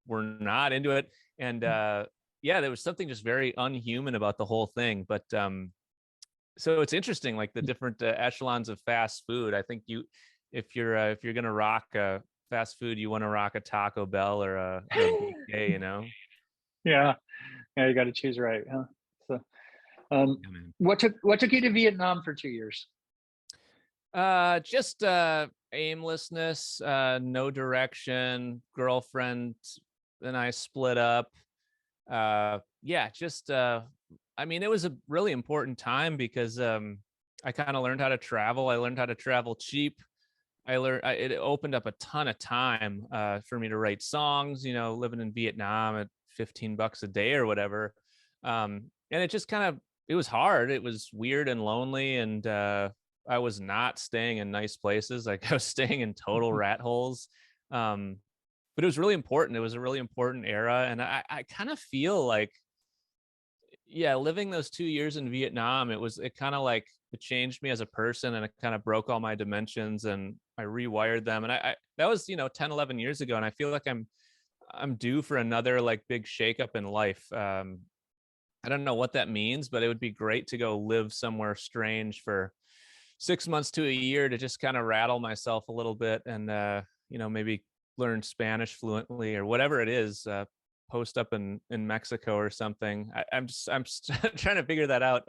were not into it. And yeah, there was something just very unhuman about the whole thing. But so it's interesting, like the different echelons of fast food. I think if you're gonna rock fast food, you want to rock a Taco Bell or a BK, you know. Yeah, yeah, you got to choose right. Huh? So, Yeah, man. what took you to Vietnam for 2 years? Just aimlessness, no direction. Girlfriend and I split up. Yeah, just I mean, it was a really important time because I kind of learned how to travel. I learned how to travel cheap. It opened up a ton of time for me to write songs, you know, living in Vietnam at $15 a day or whatever. And it just kind of, it was hard. It was weird and lonely, and I was not staying in nice places. Like I was staying in total rat holes. But it was really important. It was a really important era. And I kind of feel like, yeah, living those 2 years in Vietnam, it kind of like, it changed me as a person, and it kind of broke all my dimensions, and I rewired them. And that was, 10, 11 years ago. And I feel like I'm due for another like big shakeup in life. I don't know what that means, but it would be great to go live somewhere strange for 6 months to a year to just kind of rattle myself a little bit, and maybe learn Spanish fluently or whatever it is. Post up in Mexico or something. I'm just trying to figure that out.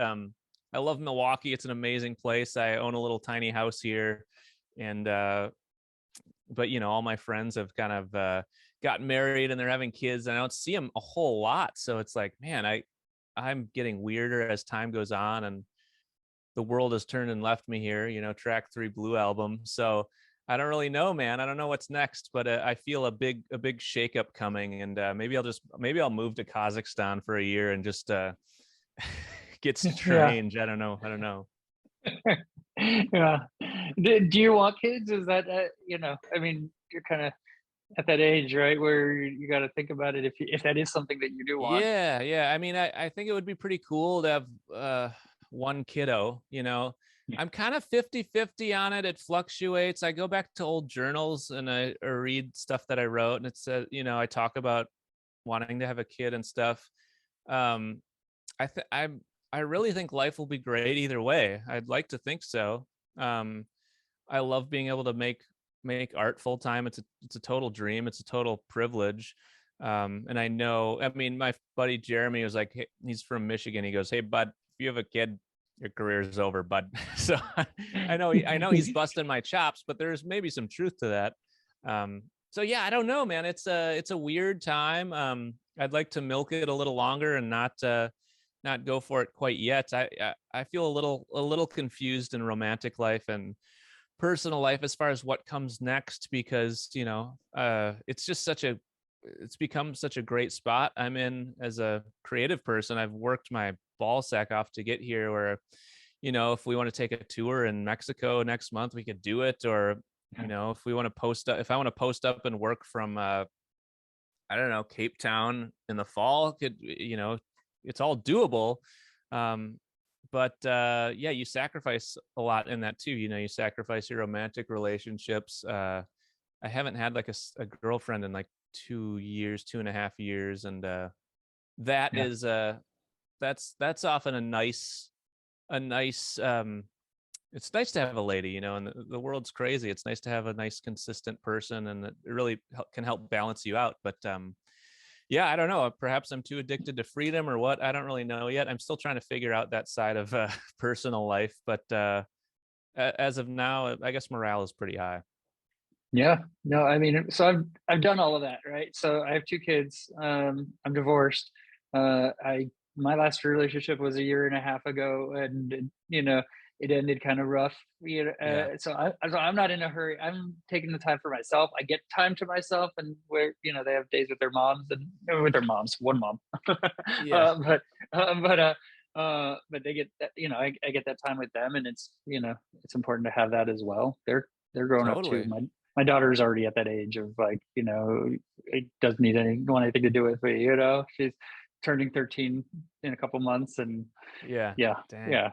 I love Milwaukee. It's an amazing place. I own a little tiny house here, and but all my friends have kind of gotten married and they're having kids, and I don't see them a whole lot. So it's like, man, I'm getting weirder as time goes on, and the world has turned and left me here. Track 3 Blue Album. So I don't really know, man. I don't know what's next, but I feel a big shakeup coming, and maybe I'll move to Kazakhstan for a year and just get strange. I don't know. Yeah. Do you want kids? Is that I mean, you're kind of at that age, right, where you got to think about it if that is something that you do want. Yeah. I mean, I think it would be pretty cool to have one kiddo. I'm kind of 50-50 on it. It fluctuates. I go back to old journals and I read stuff that I wrote, and it says, I talk about wanting to have a kid and stuff. I really think life will be great either way. I'd like to think so. I love being able to make art full time. It's a total dream. It's a total privilege. And I know, I mean, my buddy Jeremy was like, hey, he's from Michigan. He goes, hey, bud, if you have a kid, your career is over, bud. So I know he's busting my chops, but there's maybe some truth to that. So yeah, I don't know, man. It's a weird time. I'd like to milk it a little longer and not go for it quite yet. I feel a little confused in romantic life, and personal life as far as what comes next, because it's just it's become such a great spot I'm in as a creative person. I've worked my ball sack off to get here, where if we want to take a tour in Mexico next month, we could do it. Or if we want to if I want to post up and work from I don't know, Cape Town in the fall, it's all doable. um but yeah, you sacrifice a lot in that too. You sacrifice your romantic relationships. I haven't had like a girlfriend in like 2 years, 2.5 years, and that Yeah. is that's often a nice it's nice to have a lady, and the world's crazy. It's nice to have a nice consistent person, and it really can help balance you out. But yeah, I don't know, perhaps I'm too addicted to freedom or what. I don't really know yet. I'm still trying to figure out that side of personal life, but as of now, I guess morale is pretty high. Yeah. No, I mean, so I've done all of that, right? So I have two kids. I'm divorced. I My last relationship was a year and a half ago, and it ended kind of rough. Yeah. So I'm not in a hurry. I'm taking the time for myself. I get time to myself, and where they have days with their moms and with their moms, one mom. Yeah, But but they get that. I get that time with them, and it's important to have that as well. They're growing up too. totally. My daughter's already at that age of like, it doesn't want anything to do with me. She's turning 13 in a couple months, and Yeah. yeah, Dang. yeah.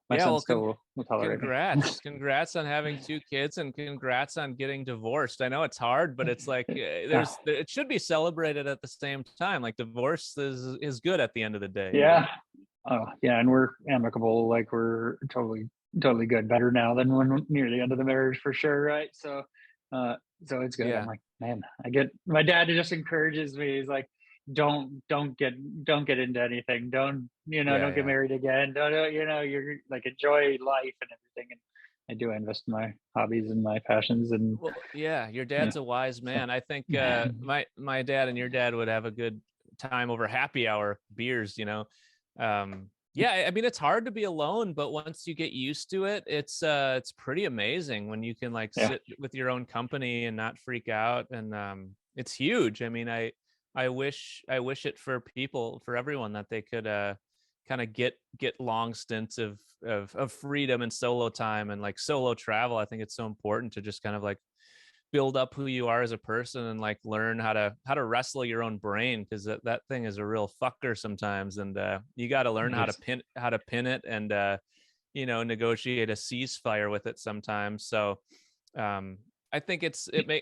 My Yeah, son well, still will tolerate me. congrats on having two kids, and congrats on getting divorced. I know it's hard, but it's like Yeah, it should be celebrated at the same time. Like, divorce is good at the end of the day, yeah. Oh, yeah, and we're amicable. Like, we're totally good. Better now than when near the end of the marriage, for sure, right? Uh, so it's good. I'm Yeah. like, man, I get my dad just encourages me. He's like, don't get into anything. Yeah, Don't get yeah. married again. Don't you're like, enjoy life and everything. And I do invest in my hobbies and my passions, and Well, yeah, your yeah. dad's a wise So man. I think my dad and your dad would have a good time over happy hour beers. Yeah, I mean, it's hard to be alone, but once you get used to it, it's pretty amazing when you can like yeah, sit with your own company and not freak out. And it's huge. I mean, I wish it for people, for everyone, that they could kind of get long stints of freedom and solo time and like solo travel. I think it's so important to just kind of like build up who you are as a person, and like learn how to wrestle your own brain, because that thing is a real fucker sometimes. And you got to learn it is. how to pin it, and negotiate a ceasefire with it sometimes. So I think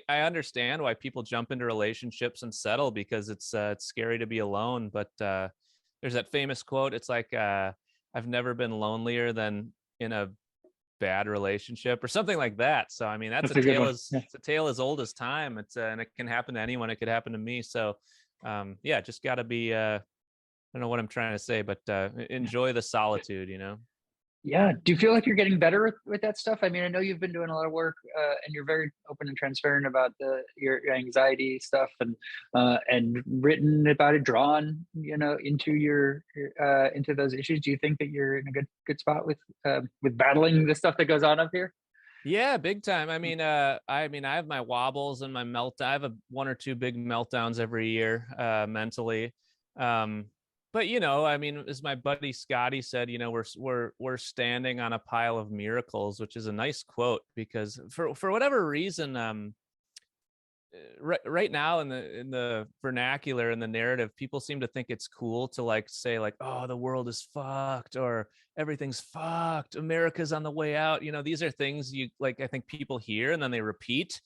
I understand why people jump into relationships and settle, because it's scary to be alone. But there's that famous quote. It's like, I've never been lonelier than in a bad relationship, or something like that. So I mean, that's That's a good one. Yeah. it's a tale as old as time. It's and it can happen to anyone. It could happen to me. So yeah, just got to be I don't know what I'm trying to say, but enjoy the solitude. Yeah. Do you feel like you're getting better with that stuff? I mean, I know you've been doing a lot of work, and you're very open and transparent about your anxiety stuff, and written about it, drawn, into those issues. Do you think that you're in a good spot with battling the stuff that goes on up here? Yeah, big time. I mean, I have my wobbles and my melt. I have one or two big meltdowns every year, mentally. Um, but I mean, as my buddy Scotty said, we're standing on a pile of miracles, which is a nice quote, because for whatever reason, right now in the vernacular, in the narrative, people seem to think it's cool to like say like, oh, the world is fucked, or everything's fucked, America's on the way out. These are things you like, I think people hear and then they repeat.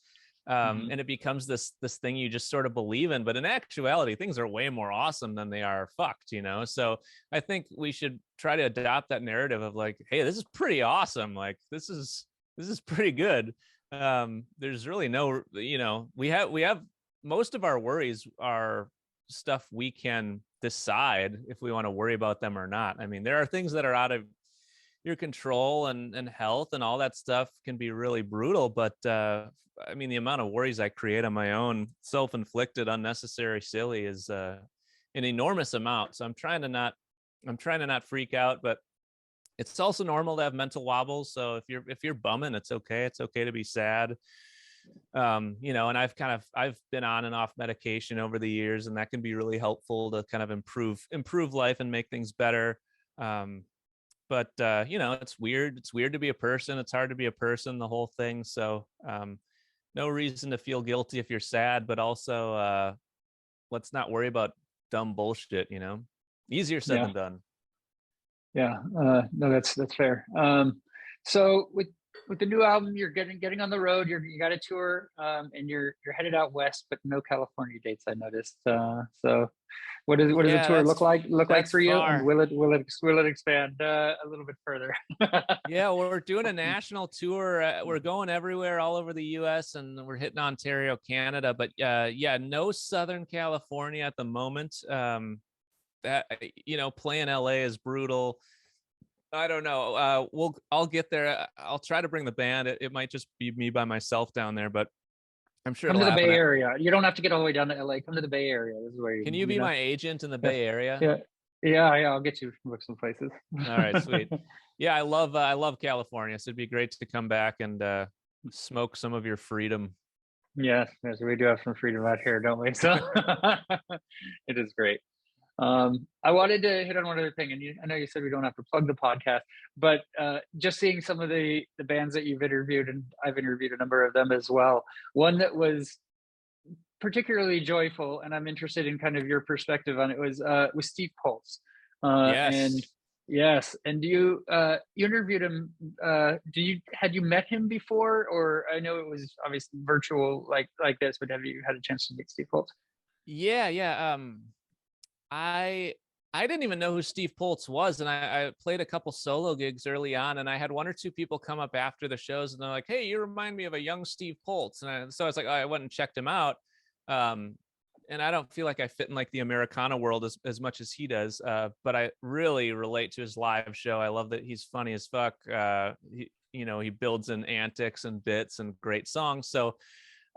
Mhm. And it becomes this thing you just sort of believe in, but in actuality things are way more awesome than they are fucked. So I think we should try to adopt that narrative of like, hey, this is pretty awesome, like this is pretty good. There's really no, we have most of our worries are stuff we can decide if we want to worry about them or not. I mean, there are things that are out of your control, and health and all that stuff can be really brutal. But I mean, the amount of worries I create on my own, self-inflicted, unnecessary, silly, is an enormous amount. So I'm trying to not freak out. But it's also normal to have mental wobbles. So if you're bumming, it's okay. It's okay to be sad. And I've been on and off medication over the years, and that can be really helpful to kind of improve life and make things better. But it's weird. It's weird to be a person. It's hard to be a person, the whole thing. So no reason to feel guilty if you're sad, but also let's not worry about dumb bullshit, easier said Yeah. than done. Yeah, no, that's fair. So with the new album, you're getting on the road. You got a tour, and you're headed out west, but no California dates. I noticed. So what does the Yeah, tour look like that's for you? And far. will it expand a little bit further? Yeah, we're doing a national tour. We're going everywhere, all over the U.S., and we're hitting Ontario, Canada. But yeah, no Southern California at the moment. That playing LA is brutal. I don't know. I'll get there. I'll try to bring the band. It might just be me by myself down there, but I'm sure Come it'll to the happen. Bay Area. You don't have to get all the way down to LA. Come to the Bay Area. This is where Can you you be know. my agent in the Yeah, Bay Area? yeah, yeah. I'll get you book some places. All right, sweet. Yeah, I love California. So it'd be great to come back and smoke some of your freedom. Yes, yes, we do have some freedom out here, don't we? So it is great. I wanted to hit on one other thing, and I know you said we don't have to plug the podcast, but just seeing some of the bands that you've interviewed, and I've interviewed a number of them as well. One that was particularly joyful, and I'm interested in kind of your perspective on it, was Steve Pulse, and Yes. yes, and you interviewed him. Had you met him before, or I know it was obviously virtual like this, but have you had a chance to meet Steve Pulse? Yeah, yeah. I I didn't even know who Steve Poltz was, and I played a couple solo gigs early on, and I had one or two people come up after the shows, and they're like, "Hey, you remind me of a young Steve Poltz," and so I was like, oh, I went and checked him out. Um, and I don't feel like I fit in like the Americana world as much as he does, but I really relate to his live show. I love that he's funny as fuck. He builds in antics and bits and great songs. So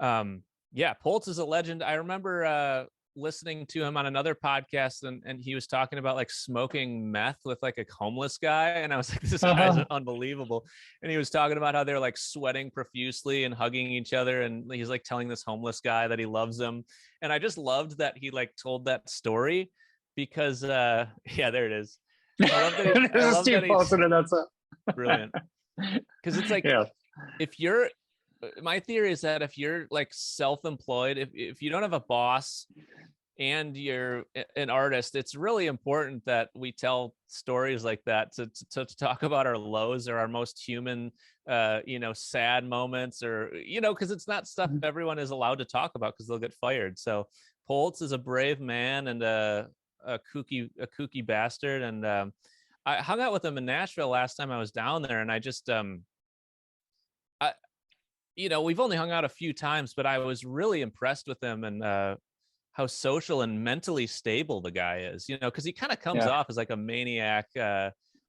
yeah, Poltz is a legend. I remember listening to him on another podcast, and he was talking about like smoking meth with like a homeless guy, and I was like, this guy's Uh-huh. unbelievable. And he was talking about how they're like sweating profusely and hugging each other, and he's like telling this homeless guy that he loves him. And I just loved that he like told that story because yeah, there it is. I There's a love Steve that he's Paulson, and that's it. brilliant, because it's like, Yeah. if you're my theory is that if you're like self-employed, if you don't have a boss and you're an artist, it's really important that we tell stories like that to talk about our lows or our most human sad moments, or because it's not stuff everyone is allowed to talk about because they'll get fired. So Poltz is a brave man and a kooky bastard. And I hung out with him in Nashville last time I was down there, and I just I, we've only hung out a few times, but I was really impressed with him, and how social and mentally stable the guy is, because he kind of comes Yeah. off as like a maniac,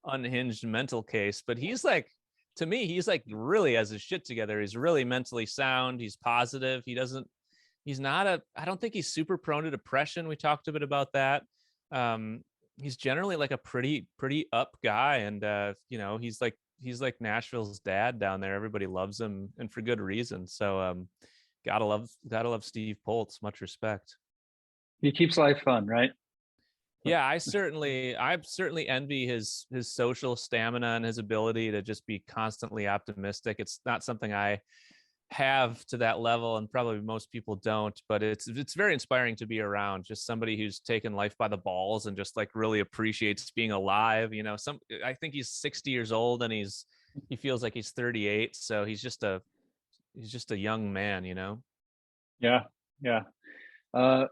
unhinged mental case, but he's like, to me, he's like really has his shit together. He's really mentally sound. He's positive. I don't think he's super prone to depression. We talked a bit about that. He's generally like a pretty up guy. And, he's like Nashville's dad down there. Everybody loves him, and for good reason. So, gotta love Steve Poltz. Much respect. He keeps life fun, right? Yeah, I certainly envy his social stamina and his ability to just be constantly optimistic. It's not something I have to that level, and probably most people don't, but it's very inspiring to be around. Just somebody who's taken life by the balls and just like really appreciates being alive. I think he's 60 years old, and he feels like he's 38, so he's just a young man. Yeah. Yeah.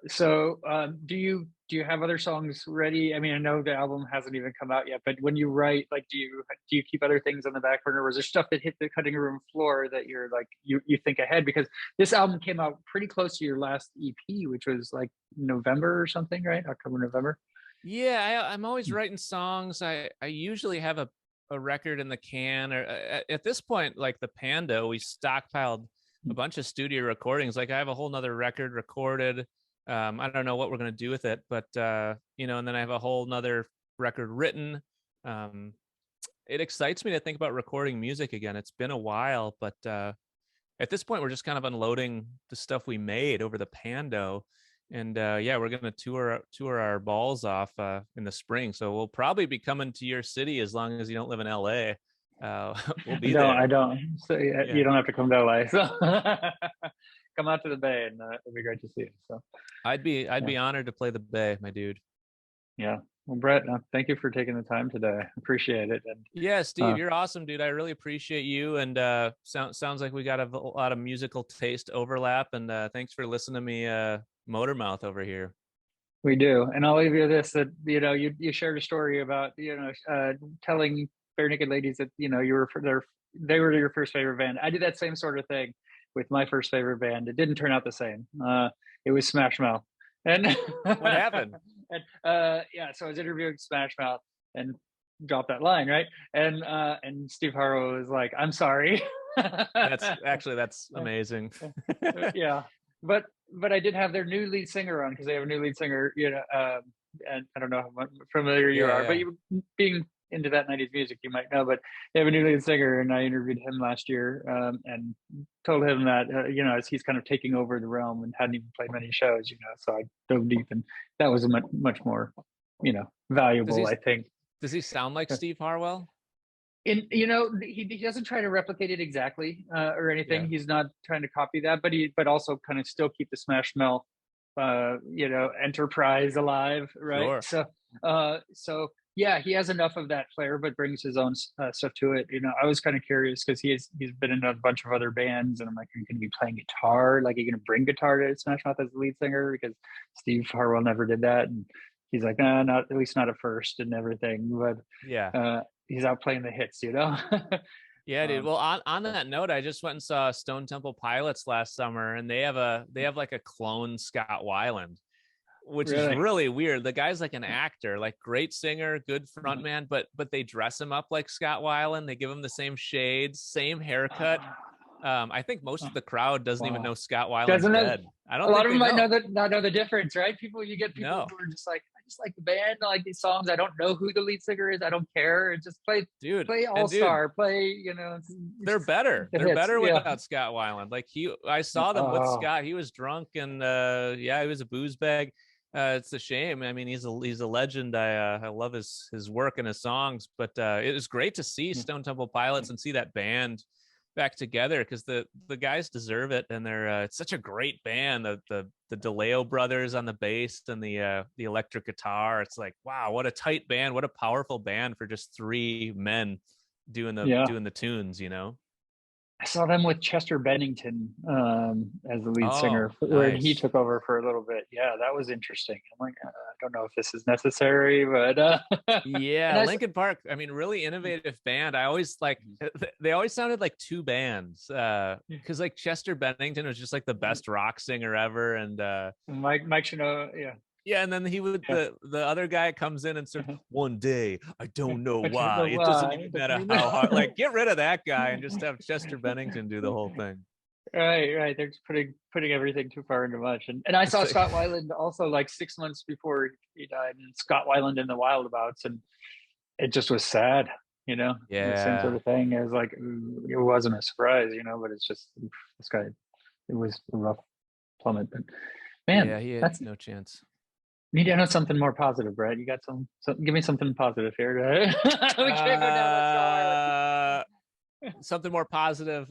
So do you have other songs ready? I mean, I know the album hasn't even come out yet, but when you write, like, do you keep other things on the back burner, or is there stuff that hit the cutting room floor that you're like you think ahead? Because this album came out pretty close to your last EP, which was like November or something, right? October, November. Yeah, I'm always writing songs. I usually have a record in the can, or at this point, like the Pando, we stockpiled a bunch of studio recordings. Like I have a whole nother record recorded. I don't know what we're gonna do with it, but and then I have a whole nother record written. Um, it excites me to think about recording music again. It's been a while, but at this point, we're just kind of unloading the stuff we made over the Pando. And yeah, we're gonna tour our balls off in the spring. So we'll probably be coming to your city as long as you don't live in LA. We'll be No, there. I don't. So yeah, Yeah, you don't have to come to LA. So come out to the Bay, and it'd be great to see you. So I'd yeah, be honored to play the Bay, my dude. yeah. Well, Brett, thank you for taking the time today. Appreciate it. And Yeah, Steve, uh, you're awesome, dude. I really appreciate you. And sounds like we got a lot of musical taste overlap. And thanks for listening to me motor mouth over here. we do. And I'll leave you this: that you shared a story about telling Barenaked Ladies that you were they were your first favorite band. I did that same sort of thing with my first favorite band. It didn't turn out the same. It was Smash Mouth, and What happened? and yeah, so I was interviewing Smash Mouth and dropped that line, right? And Steve Harlow was like, "I'm sorry." That's amazing. Yeah, but I did have their new lead singer on because they have a new lead singer, and I don't know how familiar you Yeah, are, but yeah. you being into that 90s music, you might know, but they have a new lead singer, and I interviewed him last year, and told him that, as he's kind of taking over the realm and hadn't even played many shows, so I dove deep, and that was a much more, Does he valuable, I think. does he sound like Steve Harwell? He doesn't try to replicate it exactly or anything. Yeah, He's not trying to copy that, but also kind of still keep the Smash Mouth enterprise alive, right? sure. So yeah, he has enough of that flair, but brings his own stuff to it. I was kind of curious because he's been in a bunch of other bands, and I'm like, are you going to be playing guitar? Like, are you going to bring guitar to Smash Mouth as the lead singer? Because Steve Harwell never did that, and he's like, nah, not at least not at first and everything. Yeah. But he's out playing the hits. Yeah, dude. um, Well, on that note, I just went and saw Stone Temple Pilots last summer, and they have like a clone Scott Weiland, which is really. really weird. The guy's like an actor, like great singer, good frontman, but they dress him up like Scott Weiland. They give him the same shades, same haircut. I think most of the crowd doesn't even know Wow. Scott Weiland's Doesn't it? dead. I A don't lot think of they them might know. not know the difference, right? You get people No, who are just like, I just like the band, I like these songs. I don't know who the lead singer is. I don't care. Just dude. play All And dude, Star, play, they're better. the They're hits. better Yeah. without Scott Weiland. Like I saw them with Oh, Scott. He was drunk and yeah, he was a booze bag. It's a shame. I mean, he's a legend. I love his work and his songs. But it was great to see Stone Temple Pilots and see that band back together because the guys deserve it, and they're it's such a great band. The DeLeo brothers on the bass and the electric guitar. It's like, wow, what a tight band, what a powerful band for just three men yeah. doing the tunes. I saw them with Chester Bennington as the lead singer Oh, when he nice. took over for a little bit. Yeah, that was interesting. I'm like, I don't know if this is necessary, but Yeah, and Lincoln Park. I mean, really innovative band. I always like they always sounded like two bands. Because like Chester Bennington was just like the best rock singer ever, and Mike Shinoda, yeah. yeah, and then he would Yeah. the other guy comes in and says, "One day, I don't know I don't know why. It doesn't why. even It doesn't matter mean how hard." Like, get rid of that guy and just have Chester Bennington do the whole thing. right. They're just putting everything too far into much. And I saw So, Scott Weiland also like 6 months before he died, and Scott Weiland in the Wildabouts, and it just was sad. The same sort yeah, of thing. It was like it wasn't a surprise, but it's just this guy. It was a rough plummet, but man, yeah, he had that's no chance. need to know something more positive, Brett. You got give me something positive here. We can't go down that Uh, something more positive.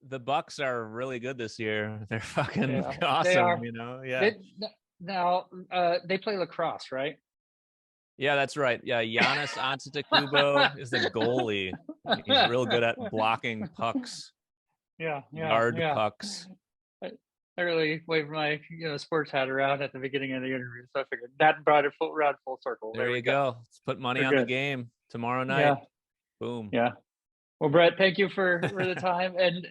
The Bucks are really good this year. They're fucking Yeah, they awesome, are. Yeah. They, now they play lacrosse, right? Yeah, that's right. Yeah, Giannis Antetokounmpo is the goalie. He's real good at blocking pucks, yard Yeah. pucks. I really waved my sports hat around at the beginning of the interview, so I figured that brought it full circle. There We you go. go. Let's put money We're on the good. game tomorrow night. Yeah, Boom. yeah. Well, Brett, thank you for the time and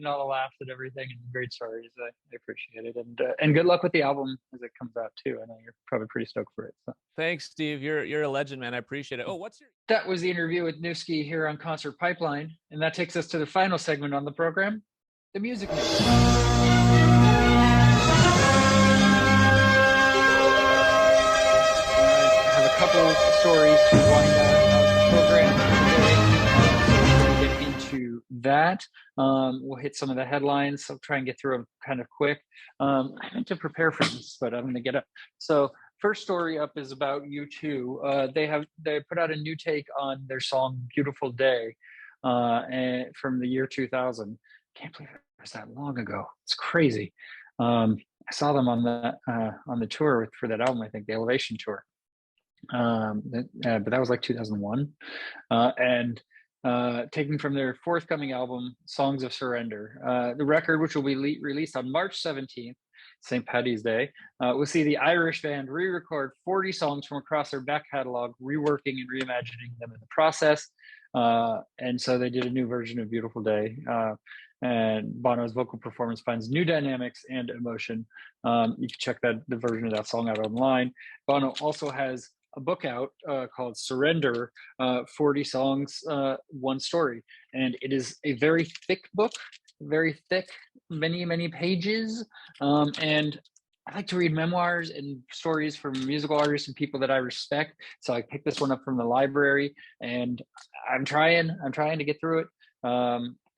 all the laughs and everything and great stories. I appreciate it, and good luck with the album as it comes out too. I know you're probably pretty stoked for it. So. Thanks, Steve. You're a legend, man. I appreciate it. Oh, what's your That was the interview with Newski here on Concert Pipeline, and that takes us to the final segment on the program, the music news. I have a couple stories to wind that. We'll hit some of the headlines. So I'll try and get through them kind of quick. I meant to prepare for this, but I'm going to get up. So first story up is about U2. They put out a new take on their song "Beautiful Day" and from the year 2000. Can't believe it was that long ago. It's crazy. I saw them on the tour for that album. I think the Elevation tour. But that was like 2001, and taken from their forthcoming album, Songs of Surrender. The record, which will be released on March 17th, St. Paddy's Day, we'll see the Irish band re-record 40 songs from across their back catalog, reworking and reimagining them in the process. And so they did a new version of Beautiful Day. And Bono's vocal performance finds new dynamics and emotion. You can check the version of that song out online. Bono also has a book out called Surrender, 40 songs, one story. And it is a very thick book, very thick, many, many pages. And I like to read memoirs and stories from musical artists and people that I respect. So I picked this one up from the library, and I'm trying to get through it.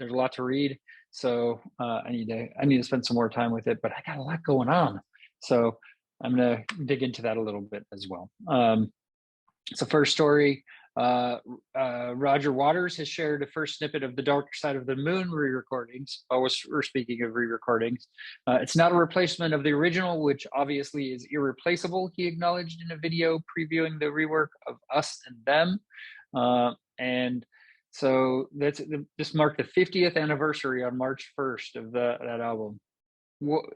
There's a lot to read. So I need to spend some more time with it, but I got a lot going on. So I'm going to dig into that a little bit as well. So first story, Roger Waters has shared a first snippet of The Dark Side of the Moon re-recordings. We're speaking of re-recordings. It's not a replacement of the original, which obviously is irreplaceable, he acknowledged in a video previewing the rework of Us and Them. And so this marked the 50th anniversary on March 1st of that album.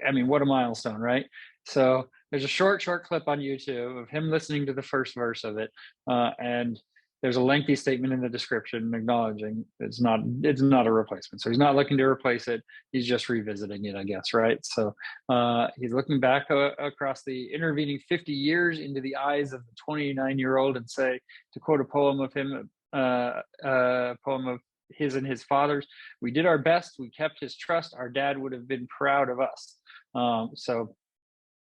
I mean, what a milestone, right? So there's a short clip on YouTube of him listening to the first verse of it, and there's a lengthy statement in the description acknowledging it's not a replacement. So he's not looking to replace it. He's just revisiting it, I guess, right? So he's looking back across the intervening 50 years into the eyes of the 29-year-old and say, to quote a poem of him, a poem of his and his father's, "We did our best. We kept his trust. Our dad would have been proud of us."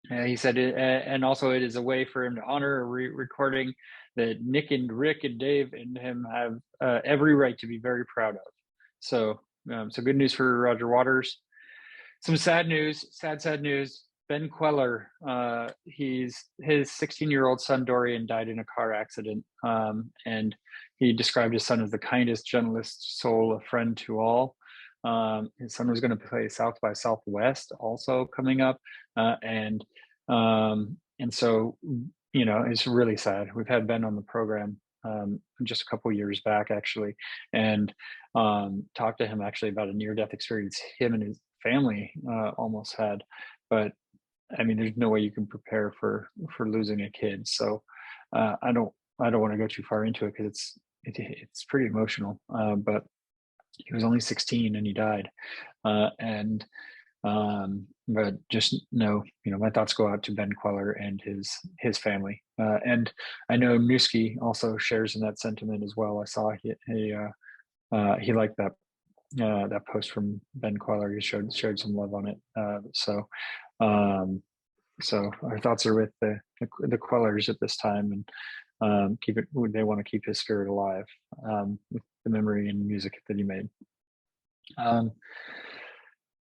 He said, and also it is a way for him to honor a recording that Nick and Rick and Dave and him have every right to be very proud of. So good news for Roger Waters. Some sad news. Ben Queller, his 16-year-old son Dorian died in a car accident, and he described his son as the kindest, gentlest soul, a friend to all. His son was going to play South by Southwest also coming up, and so it's really sad. We've had Ben on the program just a couple years back actually, and talked to him actually about a near-death experience him and his family almost had, but I mean, there's no way you can prepare for losing a kid. So I don't want to go too far into it because it's pretty emotional. But he was only 16 and he died. But just know, my thoughts go out to Ben Queller and his family. And I know Newski also shares in that sentiment as well. I saw he liked that post from Ben Queller. He showed some love on it. So our thoughts are with the Quellers at this time, and they want to keep his spirit alive with the memory and music that he made. All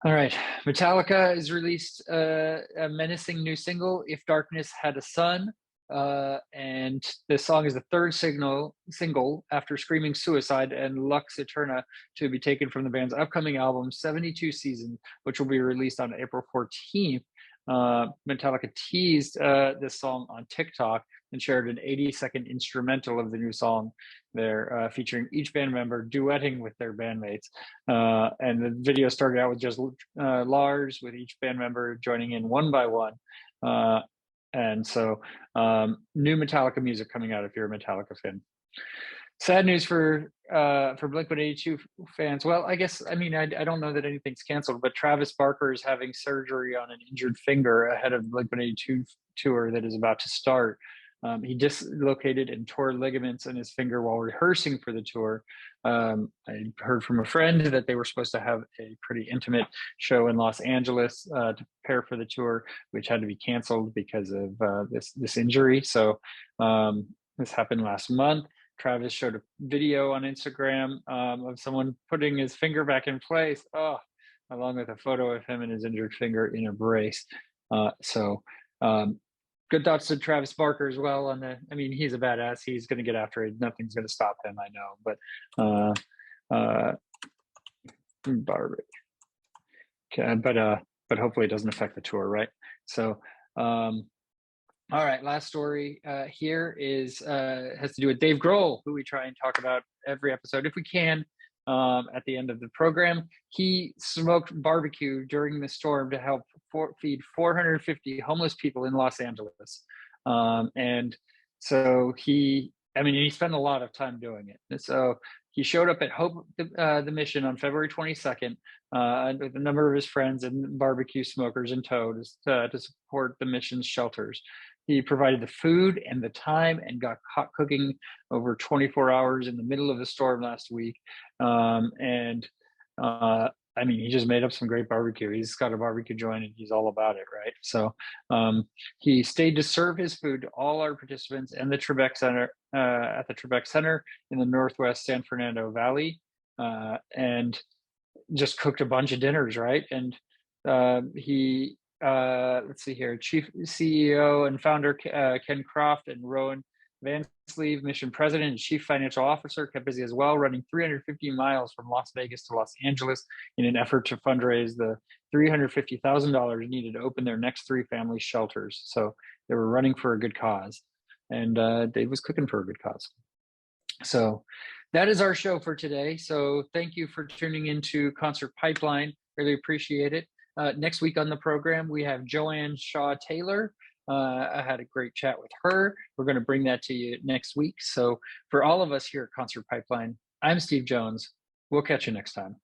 right, Metallica has released a menacing new single, "If Darkness Had a Sun," and this song is the third single after "Screaming Suicide" and "Lux Eterna" to be taken from the band's upcoming album 72 Seasons, which will be released on April 14th. Metallica teased this song on TikTok and shared an 80-second instrumental of the new song there, featuring each band member duetting with their bandmates. And the video started out with just Lars, with each band member joining in one by one. And so new Metallica music coming out if you're a Metallica fan. Sad news for Blink-182 fans. Well, I don't know that anything's canceled, but Travis Barker is having surgery on an injured finger ahead of the Blink-182 tour that is about to start. He dislocated and tore ligaments in his finger while rehearsing for the tour. I heard from a friend that they were supposed to have a pretty intimate show in Los Angeles to prepare for the tour, which had to be canceled because of this injury. So this happened last month. Travis showed a video on Instagram of someone putting his finger back in place. Oh, along with a photo of him and his injured finger in a brace. So good thoughts to Travis Barker as well. I mean, he's a badass. He's going to get after it. Nothing's going to stop him, I know. But Barber. Okay, but hopefully it doesn't affect the tour, right? So, all right, last story here is has to do with Dave Grohl, who we try and talk about every episode if we can. At the end of the program, he smoked barbecue during the storm to help feed 450 homeless people in Los Angeles. And so he spent a lot of time doing it. And so he showed up at Hope the Mission on February 22nd with a number of his friends and barbecue smokers in tow to support the mission's shelters. He provided the food and the time and got caught cooking over 24 hours in the middle of the storm last week. He just made up some great barbecue. He's got a barbecue joint and he's all about it, right? So he stayed to serve his food to all our participants and the Trebek Center at the Trebek Center in the Northwest San Fernando Valley, and just cooked a bunch of dinners, right? And he let's see here, Chief CEO and founder Ken Croft and Rowan Van Sleeve, mission president and chief financial officer, kept busy as well, running 350 miles from Las Vegas to Los Angeles in an effort to fundraise the $350,000 needed to open their next 3 family shelters. So they were running for a good cause, and Dave was cooking for a good cause. So that is our show for today. So thank you for tuning into Concert Pipeline. Really appreciate it. Next week on the program, we have Joanne Shaw Taylor. I had a great chat with her. We're going to bring that to you next week. So for all of us here at Concert Pipeline, I'm Steve Jones. We'll catch you next time.